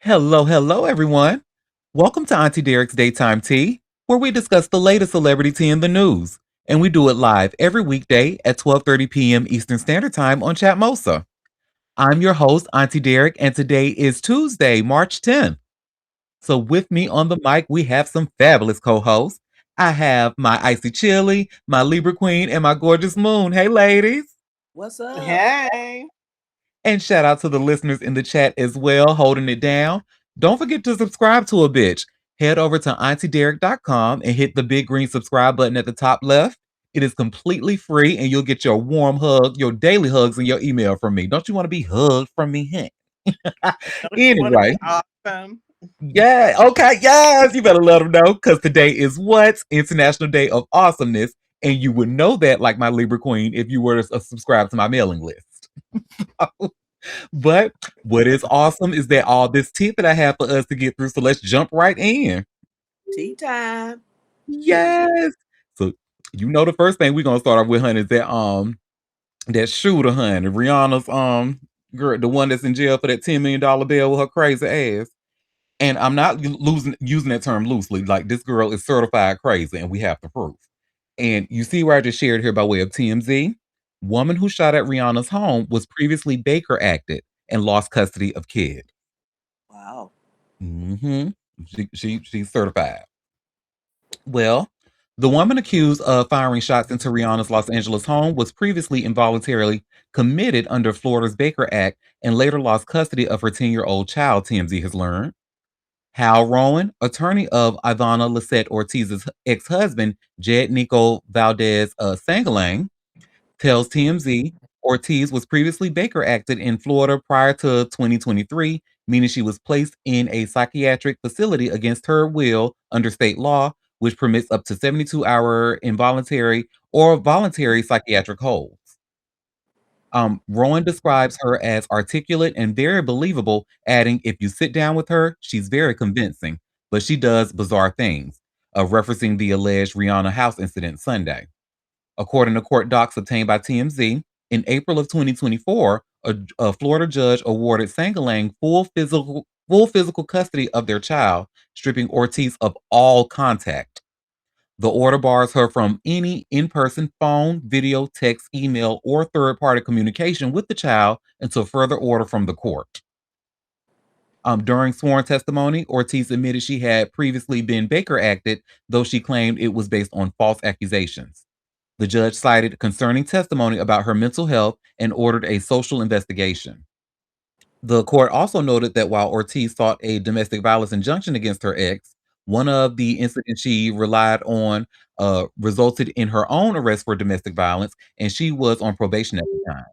Hello, everyone. Welcome to Auntie Derek's Daytime Tea, where we discuss the latest celebrity tea in the news. And we do it live every weekday at 12:30 p.m. Eastern Standard Time on Chatmosa. I'm your host, Auntie Derek, and today is Tuesday, March 10th. So with me on the mic, we have some fabulous co-hosts. I have my Icy Chili, my Libra Queen, and my gorgeous Moon. Hey, ladies. What's up? Hey. And shout out to the listeners in the chat as well, holding it down. Don't forget to subscribe to a bitch. Head over to auntiederek.com and hit the big green subscribe button at the top left. It is completely free and you'll get your warm hug, your daily hugs in your email from me. Don't you want to be hugged from me? Don't you want to be Anyway, awesome? yeah, okay, yes, you better let them know because today is what? International Day of Awesomeness. And you would know that, like my Libra Queen, if you were to subscribe to my mailing list. But what is awesome is that all this tea that I have for us to get through. So let's jump right in. Tea time. Yes. So you know the first thing we're gonna start off with, honey, is that shooter, honey, Rihanna's girl, the one that's in jail for that $10 million bill with her crazy ass. And I'm not losing using that term loosely. Like this girl is certified crazy, and we have the proof. And you see where I just shared here by way of TMZ. Woman who shot at Rihanna's home was previously Baker acted and lost custody of kid. Wow. Hmm. She's certified. Well, the woman accused of firing shots into Rihanna's Los Angeles home was previously involuntarily committed under Florida's Baker Act and later lost custody of her 10-year-old child, TMZ has learned. Hal Rowan, attorney of Ivana Lisette Ortiz's ex-husband, Jed Nico Valdez Sangalang, tells TMZ Ortiz was previously Baker acted in Florida prior to 2023, meaning she was placed in a psychiatric facility against her will under state law, which permits up to 72-hour involuntary or voluntary psychiatric holds. Rowan describes her as articulate and very believable, adding, if you sit down with her, she's very convincing, but she does bizarre things, referencing the alleged Rihanna house incident Sunday. According to court docs obtained by TMZ, in April of 2024, a Florida judge awarded Sangalang full physical custody of their child, stripping Ortiz of all contact. The order bars her from any in person phone, video, text, email, or third party communication with the child until further order from the court. During sworn testimony, Ortiz admitted she had previously been Baker acted, though she claimed it was based on false accusations. The judge cited concerning testimony about her mental health and ordered a social investigation. The court also noted that while Ortiz sought a domestic violence injunction against her ex, one of the incidents she relied on resulted in her own arrest for domestic violence, and she was on probation at the time.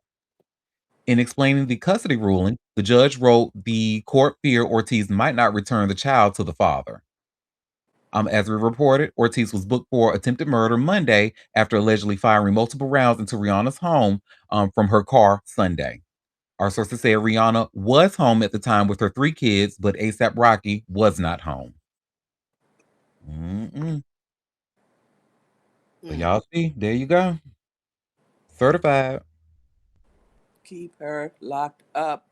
In explaining the custody ruling, the judge wrote the court feared Ortiz might not return the child to the father. As we reported, Ortiz was booked for attempted murder Monday after allegedly firing multiple rounds into Rihanna's home from her car Sunday. Our sources say Rihanna was home at the time with her three kids, but ASAP Rocky was not home. Mm-mm. So y'all see, there you go. Certified. Keep her locked up.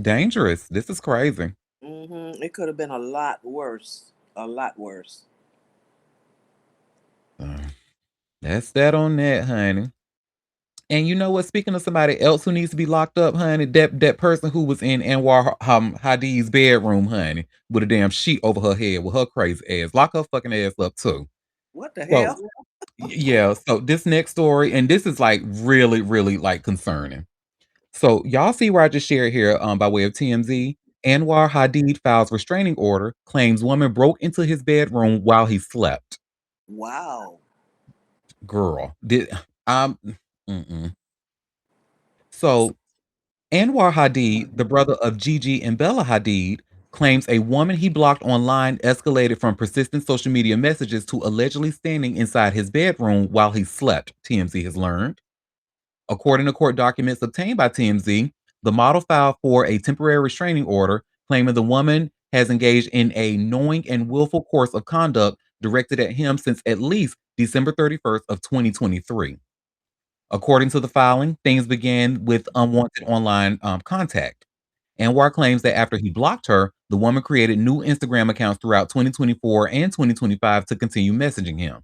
Dangerous. This is crazy. It could have been a lot worse. A lot worse. Uh, that's that on that, honey. And you know what? Speaking of somebody else who needs to be locked up, honey, that person who was in Anwar Hadid's bedroom, honey, with a damn sheet over her head with her crazy ass. Lock her fucking ass up too. What the So hell? yeah, so this next story, and this is like really, really like concerning. So y'all see where I just shared here by way of TMZ. Anwar Hadid files restraining order, claims woman broke into his bedroom while he slept. Wow. Girl, did mm-mm. So Anwar Hadid, the brother of Gigi and Bella Hadid, claims a woman he blocked online escalated from persistent social media messages to allegedly standing inside his bedroom while he slept, TMZ has learned. According to court documents obtained by TMZ, the model filed for a temporary restraining order, claiming the woman has engaged in a knowing and willful course of conduct directed at him since at least December 31st of 2023. According to the filing, things began with unwanted online contact. Anwar claims that after he blocked her, the woman created new Instagram accounts throughout 2024 and 2025 to continue messaging him.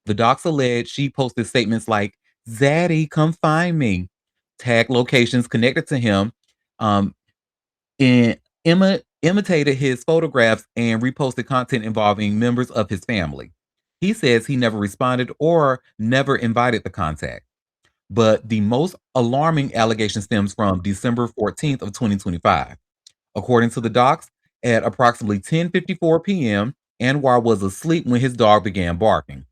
The docs allege she posted statements like, Zaddy, come find me, tag locations connected to him, um, and imitated his photographs and reposted content involving members of his family. He says he never responded or never invited the contact. But the most alarming allegation stems from December 14th of 2025. According to the docs, at approximately 10:54 p.m., Anwar was asleep when his dog began barking.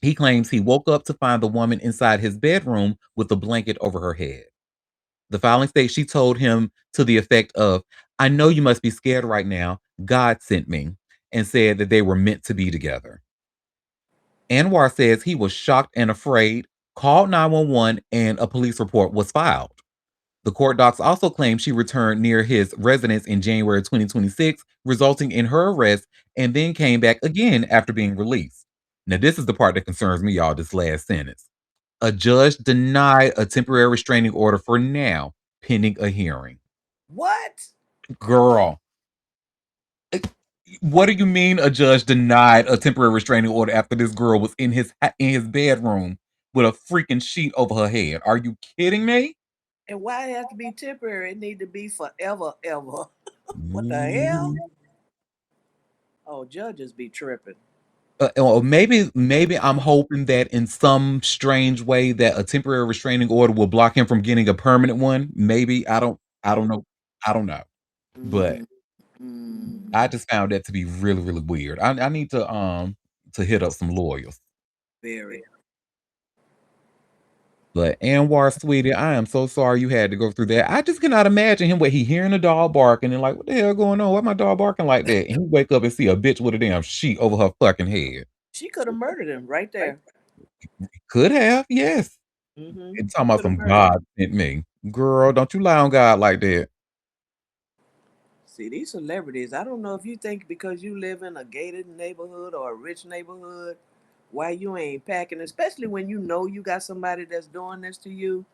He claims he woke up to find the woman inside his bedroom with a blanket over her head. The filing states she told him to the effect of, I know you must be scared right now. God sent me, and said that they were meant to be together. Anwar says he was shocked and afraid, called 911, and a police report was filed. The court docs also claim she returned near his residence in January 2026, resulting in her arrest, and then came back again after being released. Now, this is the part that concerns me, y'all, this last sentence. A judge denied a temporary restraining order for now, pending a hearing. What? Girl, what do you mean a judge denied a temporary restraining order after this girl was in his bedroom with a freaking sheet over her head? Are you kidding me? And why it have to be temporary? It need to be forever, ever. What the hell? Mhm. Oh, judges be tripping. Or maybe I'm hoping that in some strange way that a temporary restraining order will block him from getting a permanent one. Maybe I don't know. I don't know. But Mm, mm, I just found that to be really, really weird. I need to hit up some lawyers. very. But Anwar, sweetie, I am so sorry you had to go through that. I just cannot imagine him where he hearing a dog barking and like, what the hell going on? Why my dog barking like that? And he wake up and see a bitch with a damn sheet over her fucking head. She could have murdered him right there. Could have, yes. Mm-hmm. And talking She about could have some murdered him. God sent me. Girl, don't you lie on God like that. See, these celebrities, I don't know if you think because you live in a gated neighborhood or a rich neighborhood, why you ain't packing, especially when you know you got somebody that's doing this to you.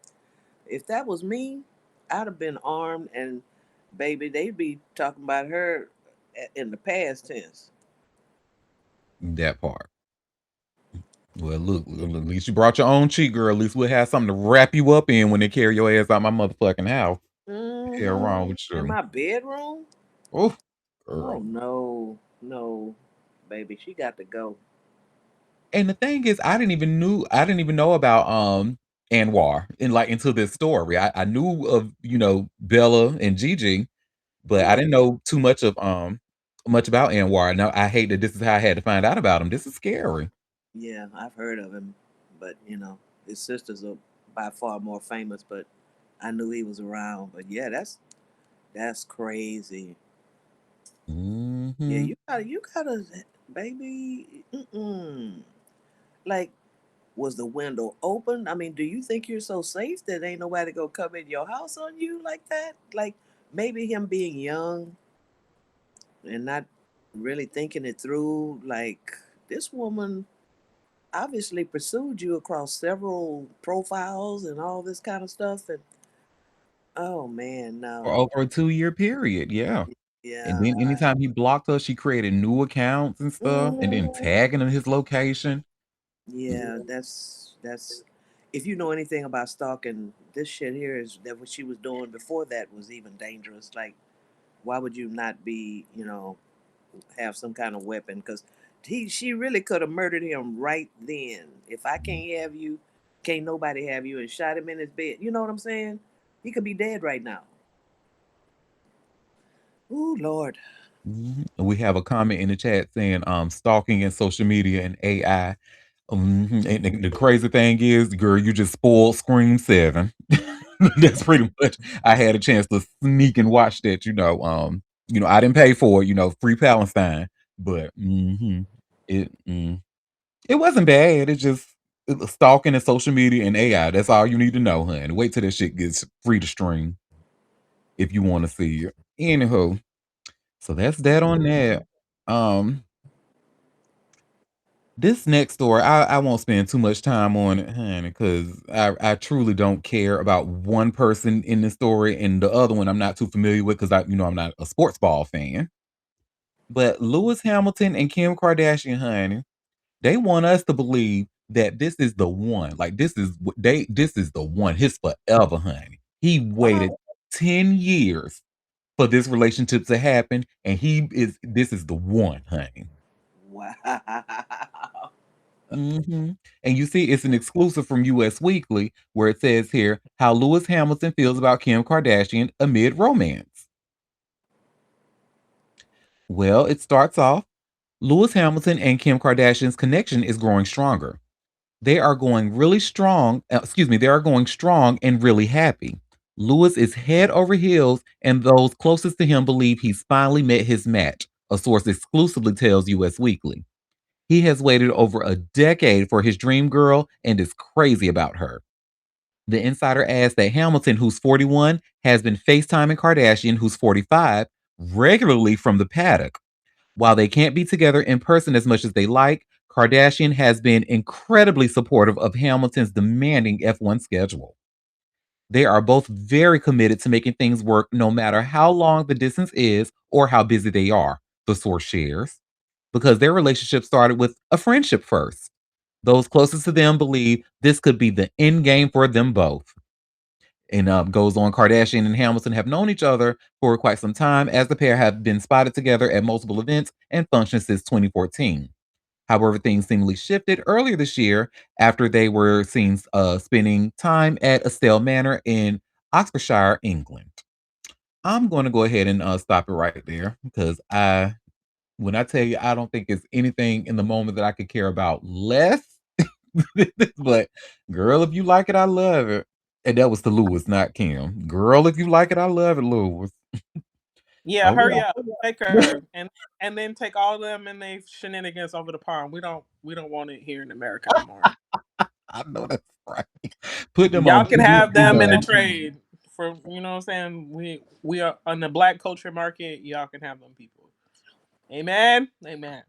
If that was me, I'd have been armed and baby, they'd be talking about her in the past tense. That part. Well, look, at least you brought your own cheat, girl. At least we'll have something to wrap you up in when they carry your ass out my motherfucking house. Hell wrong Mm-hmm. with In you. my bedroom? Oh, Oh girl. no, no, baby, she got to go. And the thing is, I didn't even know about Anwar in like until this story. I knew of, Bella and Gigi, but I Yeah, didn't know too much of much about Anwar. Now I hate that this is how I had to find out about him. This is scary. yeah, I've heard of him, but his sisters are by far more famous. But I knew he was around. But yeah, that's crazy. Yeah, Hmm. you gotta, baby. Mm-mm. Like, was the window open? I mean, do you think you're so safe that ain't nobody gonna come in your house on you like that? Like, maybe him being young and not really thinking it through. Like, this woman obviously pursued you across several profiles and all this kind of stuff. And oh man, For no. over a 2-year period, yeah. And Yeah. then anytime he blocked her, she created new accounts and stuff, and then Mhm. tagging in his location. Yeah. Yeah, that's if you know anything about stalking, this shit here is that what she was doing before that was even dangerous. Like, why would you not be, have some kind of weapon? Because she really could have murdered him right then. If I can't have you, can't nobody have you, and shot him in his bed. You know what I'm saying? He could be dead right now. Ooh, Lord. Mhm. And we have a comment in the chat saying, stalking and social media and AI. Mhm. And the crazy thing is, girl, you just spoiled Scream 7. That's pretty much I had a chance to sneak and watch that, I didn't pay for it, free Palestine, but it wasn't bad. It was stalking and social media and AI. That's all you need to know, honey. Wait till that shit gets free to stream if you want to see it. Anywho, so that's that on that. Um, This next story, I won't spend too much time on it, honey, because I truly don't care about one person in the story, and the other one I'm not too familiar with because I'm not a sports ball fan. But Lewis Hamilton and Kim Kardashian, honey, they want us to believe that this is the one. Like this is the one. His forever, honey. He waited Oh, 10 years for this relationship to happen, and this is the one, honey. wow. And you see, it's an exclusive from US Weekly where it says here how Lewis Hamilton feels about Kim Kardashian amid romance. Well, it starts off Lewis Hamilton and Kim Kardashian's connection is growing stronger. They are going really strong. They are going strong and really happy. Lewis is head over heels, and those closest to him believe he's finally met his match, a source exclusively tells US Weekly. He has waited over a decade for his dream girl and is crazy about her. The insider adds that Hamilton, who's 41, has been FaceTiming Kardashian, who's 45, regularly from the paddock. While they can't be together in person as much as they like, Kardashian has been incredibly supportive of Hamilton's demanding F1 schedule. They are both very committed to making things work no matter how long the distance is or how busy they are, the source shares, because their relationship started with a friendship first. Those closest to them believe this could be the end game for them both. And goes on, Kardashian and Hamilton have known each other for quite some time, as the pair have been spotted together at multiple events and functions since 2014. However, things seemingly shifted earlier this year after they were seen spending time at Estelle Manor in Oxfordshire, England. I'm going to go ahead and stop it right there because when I tell you, I don't think it's anything in the moment that I could care about less. But girl, if you like it, I love it. And that was to Lewis, not Kim. Girl, if you like it, I love it, Lewis. Yeah, Oh hurry up. Take yeah. her and then take all of them and they shenanigans over the pond. We don't want it here in America no more. I know that's right. Put them on Y'all can have BBC them in the One. trade for you know what I'm saying. We are on the black culture market. Y'all can have them people. Amen. Amen.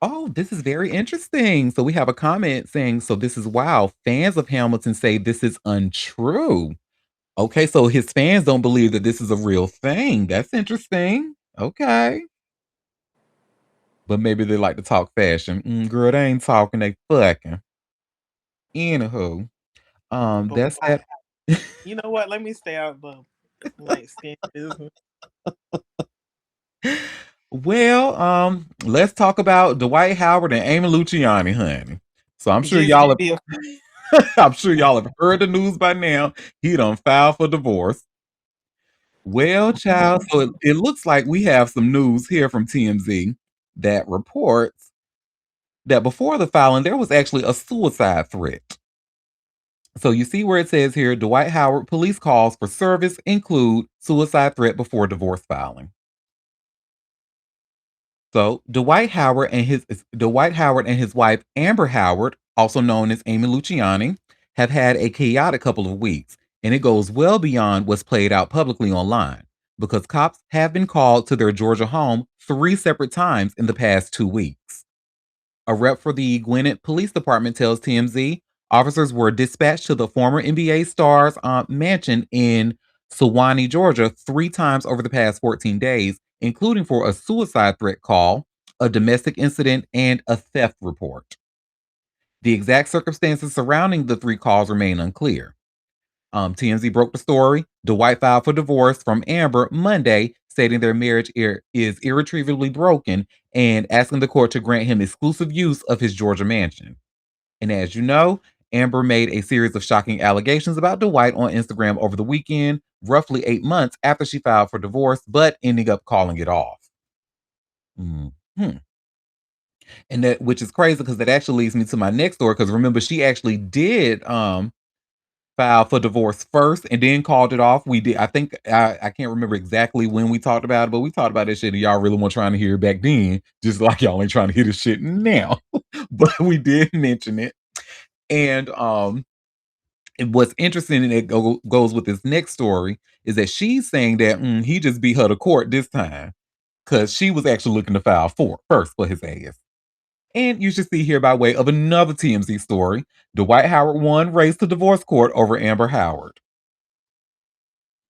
Oh, this is very interesting. So we have a comment saying, so this is wow. Fans of Hamilton say this is untrue. Okay, so his fans don't believe that this is a real thing. That's interesting. Okay. But maybe they like to talk fashion. Girl, they ain't talking, they fucking. Anywho, But that's that. you know what? Let me stay out of the light skin business. Well, let's talk about Dwight Howard and Amy Luciani, honey. So I'm sure Jesus y'all be a have I'm sure y'all have heard the news by now. He done filed for divorce. Well, child, so it looks like we have some news here from TMZ that reports that before the filing, there was actually a suicide threat. So you see where it says here, Dwight Howard police calls for service include suicide threat before divorce filing. So Dwight Howard and his wife Amber Howard, also known as Amy Luciani, have had a chaotic couple of weeks, and it goes well beyond what's played out publicly online because cops have been called to their Georgia home 3 separate times in the past 2 weeks. A rep for the Gwinnett Police Department tells TMZ officers were dispatched to the former NBA star's mansion in Suwanee, Georgia, 3 times over the past 14 days, including for a suicide threat call, a domestic incident, and a theft report. The exact circumstances surrounding the 3 calls remain unclear. TMZ broke the story. Dwight filed for divorce from Amber Monday, stating their marriage is irretrievably broken and asking the court to grant him exclusive use of his Georgia mansion. And as you know, Amber made a series of shocking allegations about Dwight on Instagram over the weekend, roughly 8 months after she filed for divorce, but ending up calling it off. Mhm. And that, which is crazy because that actually leads me to my next story. Because remember, she actually did filed for divorce first and then called it off. We did. I think I can't remember exactly when we talked about it, but we talked about this shit and y'all really weren't trying to hear it back then, just like y'all ain't trying to hear this shit now. But we did mention it. And what's interesting and goes with this next story is that she's saying that he just beat her to court this time because she was actually looking to file for first for his ass. And you should see here by way of another TMZ story. Dwight Howard won race to divorce court over Amber Howard.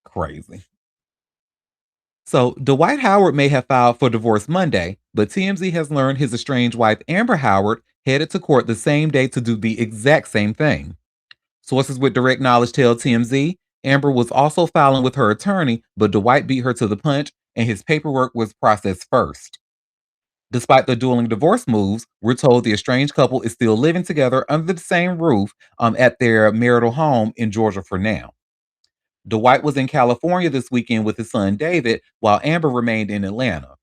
Crazy. So Dwight Howard may have filed for divorce Monday, but TMZ has learned his estranged wife Amber Howard headed to court the same day to do the exact same thing. Sources with direct knowledge tell TMZ Amber was also filing with her attorney, but Dwight beat her to the punch and his paperwork was processed first. Despite the dueling divorce moves, we're told the estranged couple is still living together under the same roof at their marital home in Georgia for now. Dwight was in California this weekend with his son David, while Amber remained in Atlanta.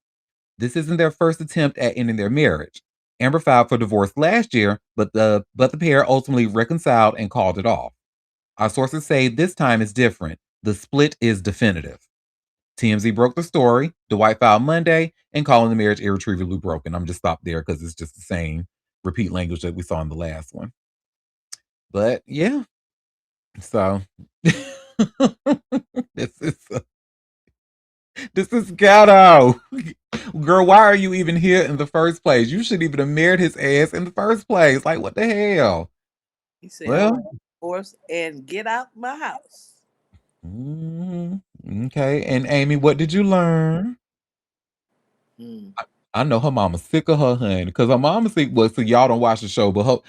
This isn't their first attempt at ending their marriage. Amber filed for divorce last year, but the pair ultimately reconciled and called it off. Our sources say this time is different. The split is definitive. TMZ broke the story. Dwight filed Monday and calling the marriage irretrievably broken. I'm just stopped there because it's just the same repeat language that we saw in the last one. But yeah, so this is this is ghetto. Girl, why are you even here in the first place? You shouldn't even have married his ass in the first place. Like, what the hell? He said, "I want Well, divorce and get out my house." mm, okay. And Amy, what did you learn? Mm. I know her mama's sick of her, honey, because her mama sick. Well, so y'all don't watch the show, but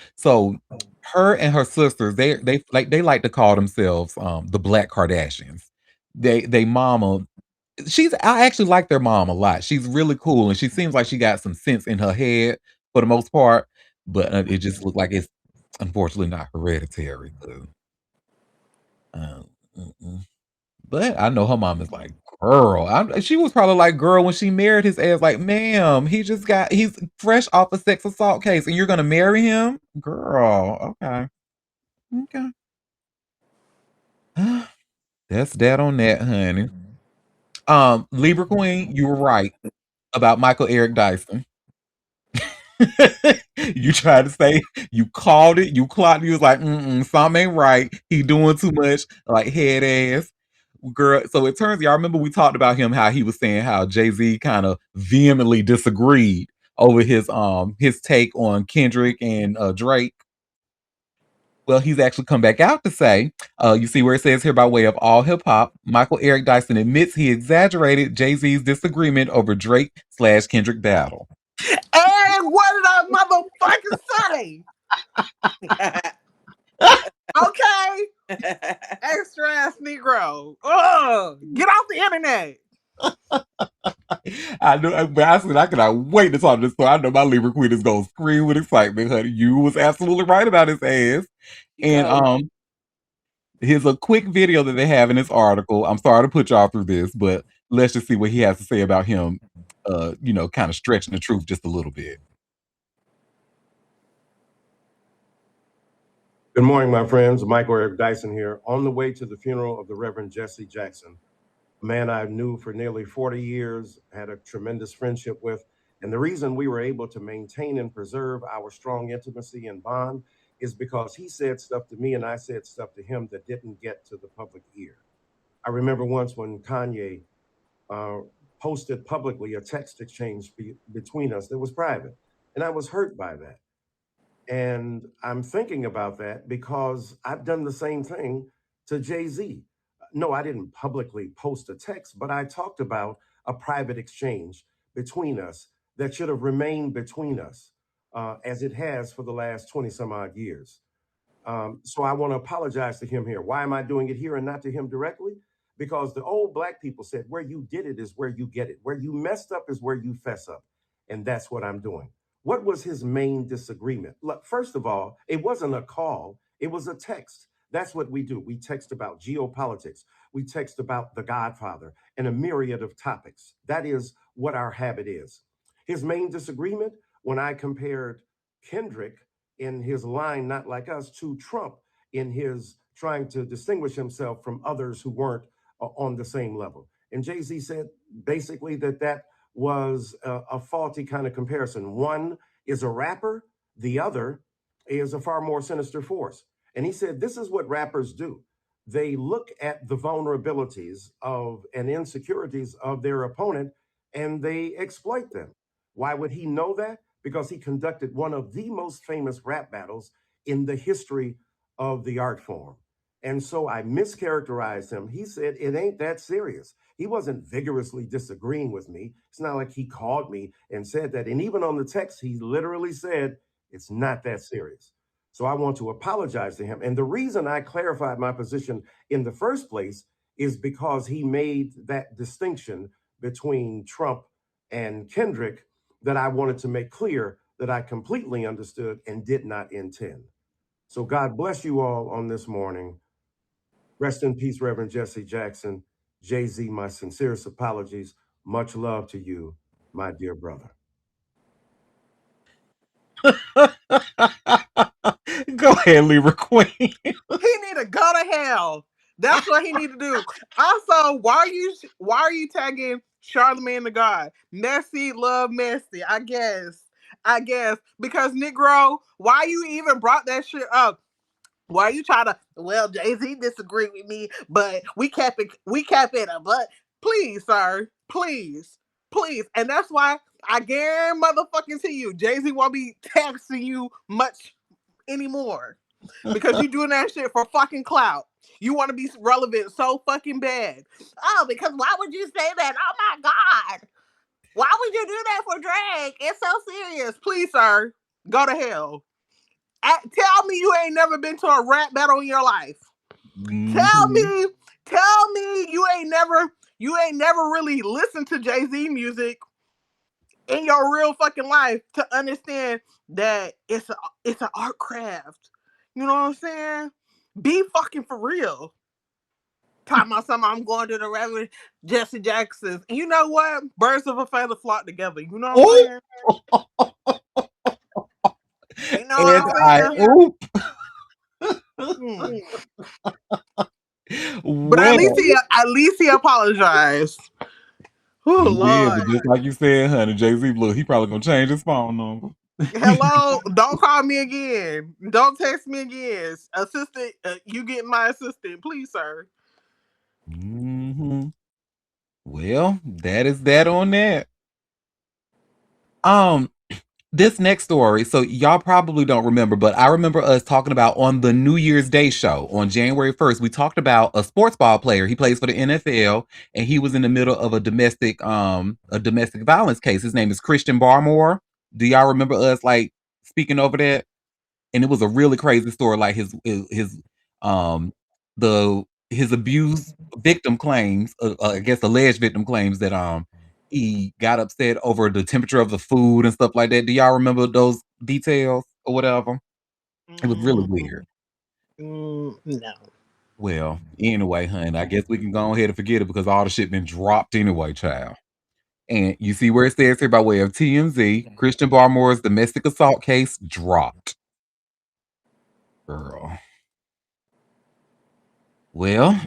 her and her sisters, they like to call themselves the Black Kardashians. They mama, I actually like their mom a lot. She's really cool, and she seems like she got some sense in her head for the most part. But it just looked like it's unfortunately not hereditary. Um, mm-mm. But I know her mom is like, girl. She was probably like, girl, when she married his ass, like, ma'am, he's fresh off a sex assault case, and you're gonna marry him, girl. Okay, okay. That's that on that, honey. Libra Queen, you were right about Michael Eric Dyson. You tried to say you called it, you clocked. You was like, something ain't right. He doing too much, like head ass. Girl, so it turns y'all remember we talked about him how he was saying how Jay-Z kind of vehemently disagreed over his take on Kendrick and Drake. Well, he's actually come back out to say, you see where it says here by way of all hip hop, Michael Eric Dyson admits he exaggerated Jay-Z's disagreement over Drake / Kendrick battle. And what did I motherfucking say? Okay, extra ass Negro. Ugh, get off the internet. I know, but I said I cannot wait to talk to this story. I know my Libra Queen is gonna scream with excitement, honey. You was absolutely right about his ass. And Go. here's a quick video that they have in this article. I'm sorry to put y'all through this, but let's just see what he has to say about him. Kind of stretching the truth just a little bit. Good morning, my friends. Michael Eric Dyson here, on the way to the funeral of the Reverend Jesse Jackson, a man I knew for nearly 40 years, had a tremendous friendship with. And the reason we were able to maintain and preserve our strong intimacy and bond is because he said stuff to me and I said stuff to him that didn't get to the public ear. I remember once when Kanye uh, posted publicly a text exchange between us that was private, and I was hurt by that. And I'm thinking about that because I've done the same thing to Jay Z. No, I didn't publicly post a text, but I talked about a private exchange between us that should have remained between us as it has for the last 20 some odd years. So I want to apologize to him here. Why am I doing it here and not to him directly? Because the old black people said, where you did it is where you get it. Where you messed up is where you fess up. And that's what I'm doing. What was his main disagreement? Look, first of all, it wasn't a call, it was a text. That's what we do. We text about geopolitics, we text about The Godfather, and a myriad of topics. That is what our habit is. His main disagreement, when I compared Kendrick in his line, Not Like Us, to Trump in his trying to distinguish himself from others who weren't on the same level. And Jay Z said basically that was a faulty kind of comparison. One is a rapper, the other is a far more sinister force. And he said, this is what rappers do. They look at the vulnerabilities of and insecurities of their opponent and they exploit them. Why would he know that? because he conducted one of the most famous rap battles in the history of the art form. And so I mischaracterized him. He said, "It ain't that serious." He wasn't vigorously disagreeing with me. It's not like he called me and said that. And even on the text, he literally said, "It's not that serious." So I want to apologize to him. And the reason I clarified my position in the first place is because he made that distinction between Trump and Kendrick that I wanted to make clear that I completely understood and did not intend. So God bless you all on this morning. Rest in peace, Reverend Jesse Jackson. Jay-Z, my sincerest apologies. Much love to you, my dear brother. Go ahead, Libra Queen. He need to go to hell. That's what he need to do. Also, why are you tagging Charlemagne the God? Messy love messy. I guess because Negro, why you even brought that shit up? Why you try to? Well, Jay Z disagreed with me, but we kept it a but. Please, sir, please, and that's why I guarantee motherfucking to you, Jay Z won't be texting you much anymore because you doing that shit for fucking clout. You want to be relevant so fucking bad. Oh, because why would you say that? Oh my god, why would you do that for Drake? It's so serious. Please, sir, go to hell. Tell me you ain't never been to a rap battle in your life. Tell Mhm. me, tell me you ain't never really listened to Jay Z music in your real fucking life to understand that it's an art craft. You know what I'm saying? Be fucking for real. Talking about something, I'm going to the Reverend Jesse Jackson's. And you know what? Birds of a feather flock together. You know what I'm Oh, saying? You know what and I'm I saying? oop. Hmm. But at least Well, he apologized. Oh he did, Lord. but just like you said, honey, Jay-Z, look, he probably gonna change his phone number. Hello, don't call me again. Don't text me again. Assistant, you get my assistant, please, sir. Hmm. Well, that is that on that. Um, this next story, so y'all probably don't remember, but I remember us talking about on the New Year's Day show on January 1st. We talked about a sports ball player. He plays for the NFL, and he was in the middle of a domestic violence case. His name is Christian Barmore. Do y'all remember us like speaking over that? And it was a really crazy story. Like his the his abuse victim claims, I guess alleged victim claims that he got upset over the temperature of the food and stuff like that. Do y'all remember those details or whatever? It was really Mm, weird. no. Well, anyway, honey, I guess we can go ahead and forget it because all the shit been dropped anyway, child. And you see where it says here by way of TMZ, Christian Barmore's domestic assault case dropped. Girl. Well,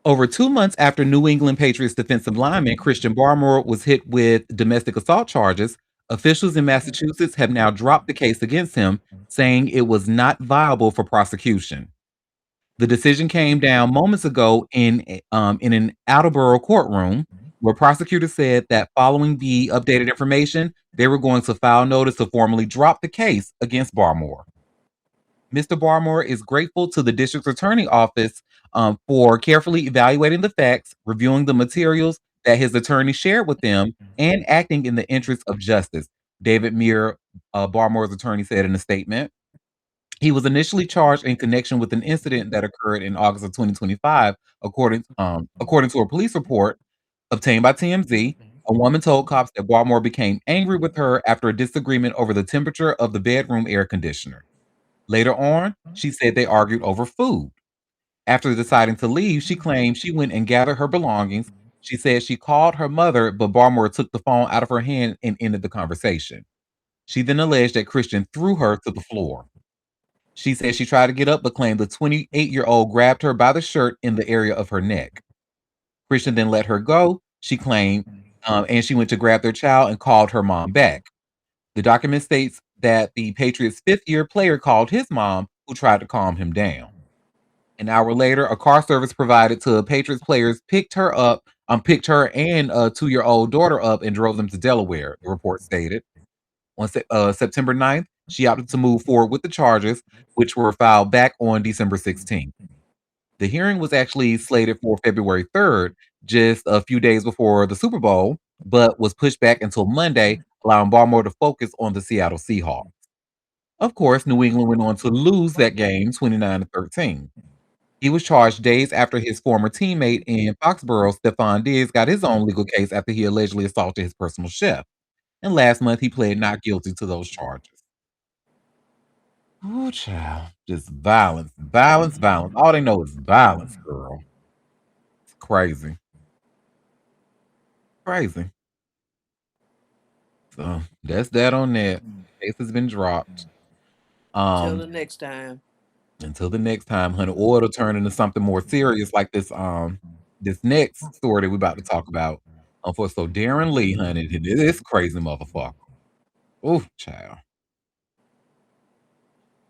over 2 months after New England Patriots defensive lineman Christian Barmore was hit with domestic assault charges, officials in Massachusetts have now dropped the case against him, saying it was not viable for prosecution. The decision came down moments ago in an Attleboro courtroom, where prosecutors said that following the updated information, they were going to file notice to formally drop the case against Barmore. Mr. Barmore is grateful to the district attorney office for carefully evaluating the facts, reviewing the materials that his attorney shared with them, and acting in the interest of justice. David Muir, Barmore's attorney, said in a statement. He was initially charged in connection with an incident that occurred in August of 2025, according to a police report obtained by TMZ. A woman told cops that Barmore became angry with her after a disagreement over the temperature of the bedroom air conditioner. Later on, she said they argued over food. After deciding to leave, she claimed she went and gathered her belongings. She said she called her mother, but Barmore took the phone out of her hand and ended the conversation. She then alleged that Christian threw her to the floor. She said she tried to get up, but claimed the 28-year-old grabbed her by the shirt in the area of her neck. Christian then let her go, she claimed, and she went to grab their child and called her mom back. The document states that the Patriots' fifth-year player called his mom, who tried to calm him down. An hour later, a car service provided to Patriots players picked her and a 2-year-old daughter up and drove them to Delaware, the report stated. On September 9th, she opted to move forward with the charges, which were filed back on December 16th. The hearing was actually slated for February 3rd, just a few days before the Super Bowl, but was pushed back until Monday, allowing Baltimore to focus on the Seattle Seahawks. Of course, New England went on to lose that game 29-13. He was charged days after his former teammate in Foxborough, Stephon Diggs, got his own legal case after he allegedly assaulted his personal chef. And last month, he pled not guilty to those charges. Ooh, child. Just violence, violence, violence. All they know is violence, girl. It's crazy. Crazy. So that's that on that. Case has been dropped. Until the Um, next time. until the next time, honey, or it'll turn into something more serious like this next story that we're about to talk about. For so Darren Lee, honey, this crazy motherfucker. Ooh, child.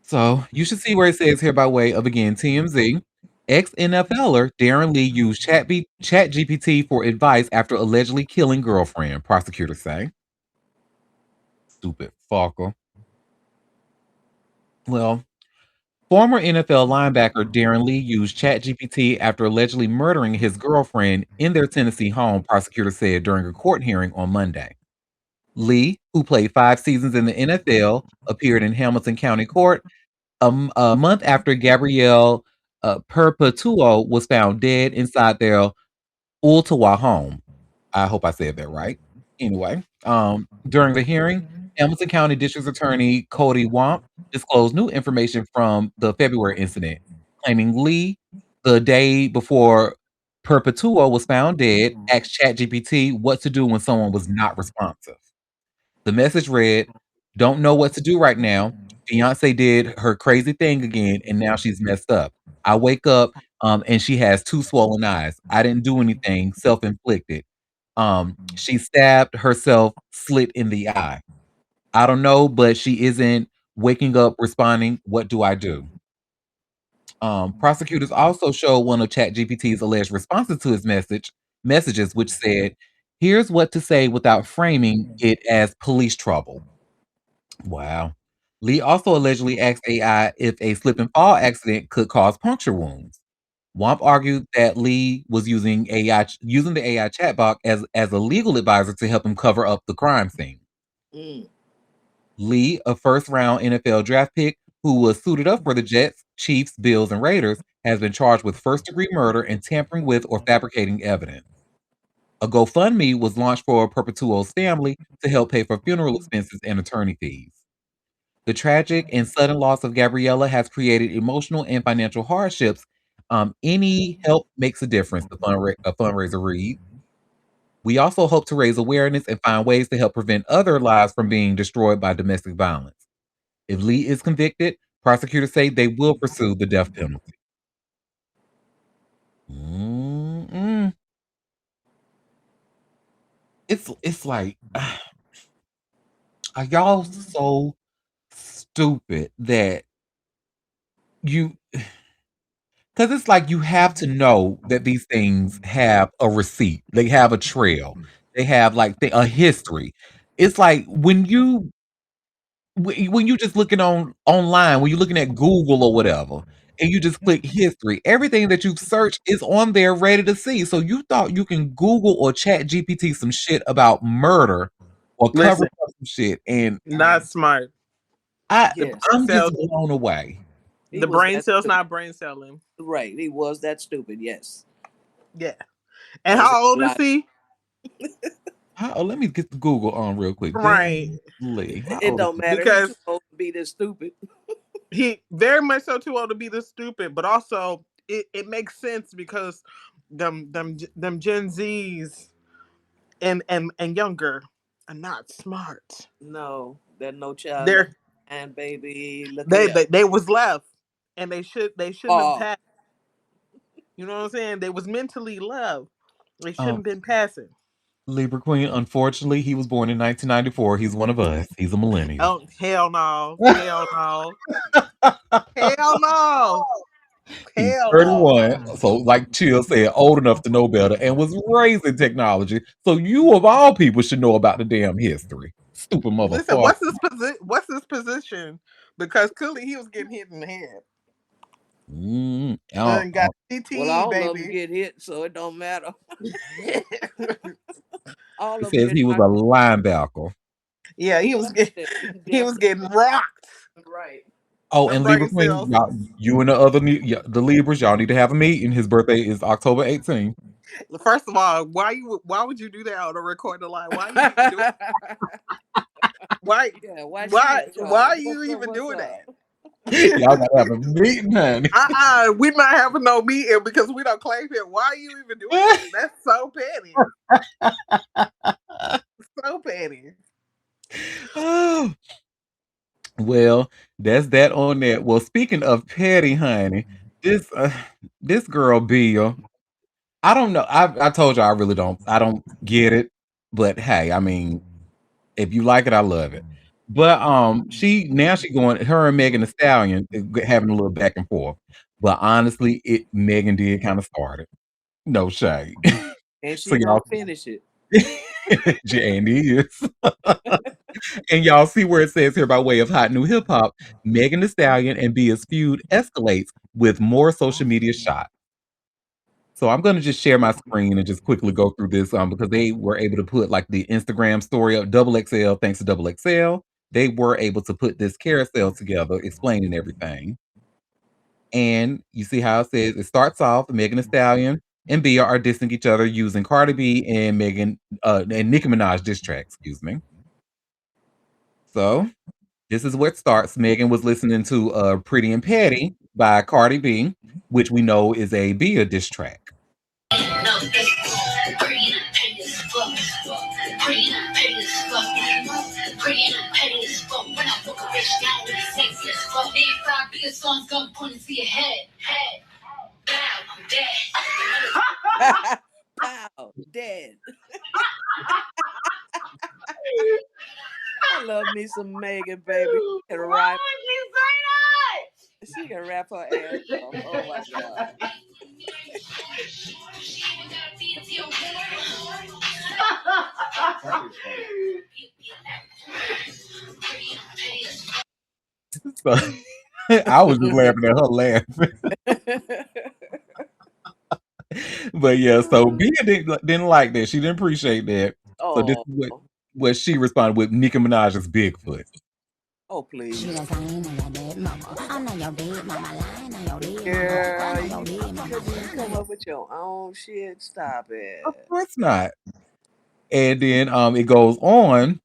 So you should see where it says here by way of again TMZ. Ex NFLer Darren Lee used Chat GPT for advice after allegedly killing girlfriend, prosecutors say. Stupid fucker. Well, former NFL linebacker Darren Lee used ChatGPT after allegedly murdering his girlfriend in their Tennessee home, prosecutors said during a court hearing on Monday. Lee, who played 5 seasons in the NFL, appeared in Hamilton County Court a month after Gabrielle Perpetuo was found dead inside their Ooltewah home. I hope I said that right. Anyway, during the hearing, Hamilton County District Attorney Cody Wamp disclosed new information from the February incident, claiming Lee, the day before Perpetua was found dead, asked ChatGPT what to do when someone was not responsive. The message read, "Don't know what to do right now. Fiance did her crazy thing again, and now she's messed up. I wake up, and she has two swollen eyes. I didn't do anything, self-inflicted. She stabbed herself, slit in the eye. I don't know, but she isn't waking up, responding. What do I do?" Prosecutors also showed one of ChatGPT's alleged responses to his messages, which said, "Here's what to say without framing it as police trouble." Wow. Lee also allegedly asked AI if a slip and fall accident could cause puncture wounds. Womp argued that Lee was using the AI chatbot as a legal advisor to help him cover up the crime scene. Mm. Lee, a first round NFL draft pick who was suited up for the Jets, Chiefs, Bills, and Raiders, has been charged with first degree murder and tampering with or fabricating evidence. A GoFundMe was launched for Perpetuo's family to help pay for funeral expenses and attorney fees. The tragic and sudden loss of Gabriella has created emotional and financial hardships. Any help makes a difference, a fundraiser reads. We also hope to raise awareness and find ways to help prevent other lives from being destroyed by domestic violence. If Lee is convicted, prosecutors say they will pursue the death penalty. Mm-mm. It's like, are y'all so stupid that you? Because it's like you have to know that these things have a receipt. They have a trail. They have like a history. It's like when you just looking online, when you're looking at Google or whatever, and you just click history, everything that you've searched is on there ready to see. So you thought you can Google or Chat GPT some shit about murder or cover Listen, up some shit, and not smart. I The Yes. brain I'm just cells, blown away. He the was brain that cells stupid. not brain celling. Right. He was that stupid. Yes. Yeah. And As how old is like, he? Let me get the Google on real quick. Right. Darren Lee, how it old is don't he? matter. He too Because old to be this stupid. he very much so too old to be this stupid, but also it makes sense because them Gen Zs and younger are not smart. No, there's no child left They're behind, baby. Look they here. they, they was left, and they shouldn't have Oh, passed. You know what I'm saying? They was mentally left. They shouldn't Um, have been passing. Libra Queen. Unfortunately, he was born in 1994. He's one of us. He's a millennial. Oh hell no, hell no, hell no, He's hell no. 31. So, like Chill said, old enough to know better and was raised in technology. So, you of all people should know about the damn history. Stupid Listen, motherfucker. What's his position? Because clearly he was getting hit in the head. And got Well, CTE, all of them baby. get hit, so it don't matter. All It of them says get he was a knocked. linebacker. Yeah, Well, he was definitely getting rocked. right. Oh, Them and Libra brain Queen, cells. you and the other the Libras, y'all need to have a meeting. His birthday is October 18th. First of all, why would you do that on a recorded line? Why are you even doing why Yeah, why she hit why y'all? are you What's up? even What's doing up? that? Y'all gotta have a meeting, honey. We're not having no meeting because we don't claim him. Why are you even doing that? That's so petty. So petty. Oh, well, that's that on that. Well, speaking of petty, honey, this this girl Bill, I don't know. I told you I really don't. I don't get it. But hey, I mean, if you like it, I love it. But she going her and Megan the Stallion having a little back and forth. But honestly, Megan did kind of start it. No shade. And So she gonna y'all, finish it. and is. And y'all see where it says here by way of hot new hip hop, Megan the Stallion and Bia's feud escalates with more social media shots. So I'm gonna just share my screen and just quickly go through this because they were able to put like the Instagram story of Double XL, thanks to Double XL. They were able to put this carousel together explaining everything. And you see how it says it starts off Megan Thee Stallion and Bia are dissing each other using Cardi B and Nicki Minaj diss track, excuse me. So this is where it starts. Megan was listening to Pretty and Petty by Cardi B, which we know is a Bia diss track. Pow, dead. I love me some Megan, baby. She can Why rap. would you say She can rap her ass off. Oh my god. So I was just laughing at her laugh. But yeah, so Bia didn't like that. She didn't appreciate that. So this Oh, is what she responded with Nicki Minaj's Bigfoot. oh please. She done saying on your dead mama. I'm not your dead mama, lying on your dead mama. Girl, I'm not your you dead mama. couldn't even come up with your own shit. Stop Of it. course not. And then it goes on,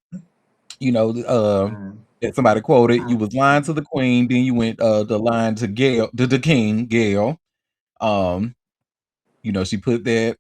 that somebody quoted, you was lying to the queen, then you went the line to Gail, to the king, Gail. Um, she put that.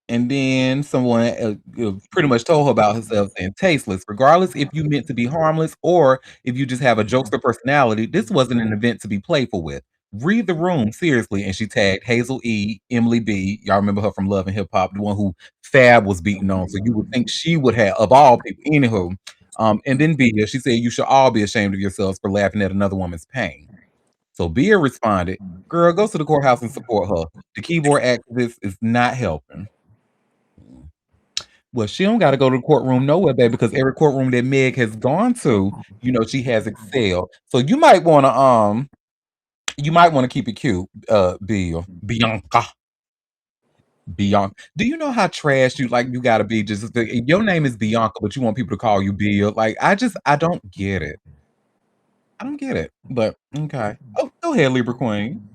And then someone pretty much told her about herself saying tasteless. Regardless if you meant to be harmless or if you just have a jokester personality, this wasn't an event to be playful with. Read the room seriously. And she tagged Hazel E, Emily B. Y'all remember her from Love and Hip Hop, the one who Fab was beating on. So you would think she would have, of all people, anywho. And then Bia, she said, you should all be ashamed of yourselves for laughing at another woman's pain. So Bia responded, girl, go to the courthouse and support her. The keyboard activist is not helping. Well, she don't gotta go to the courtroom nowhere, baby, because every courtroom that Meg has gone to, she has excelled. So you might wanna keep it cute, Bianca. Do you know how trash you gotta be just your name is Bianca, but you want people to call you Bill? Like, I don't get it. I don't get it, but okay. Oh, go ahead, Libra Queen.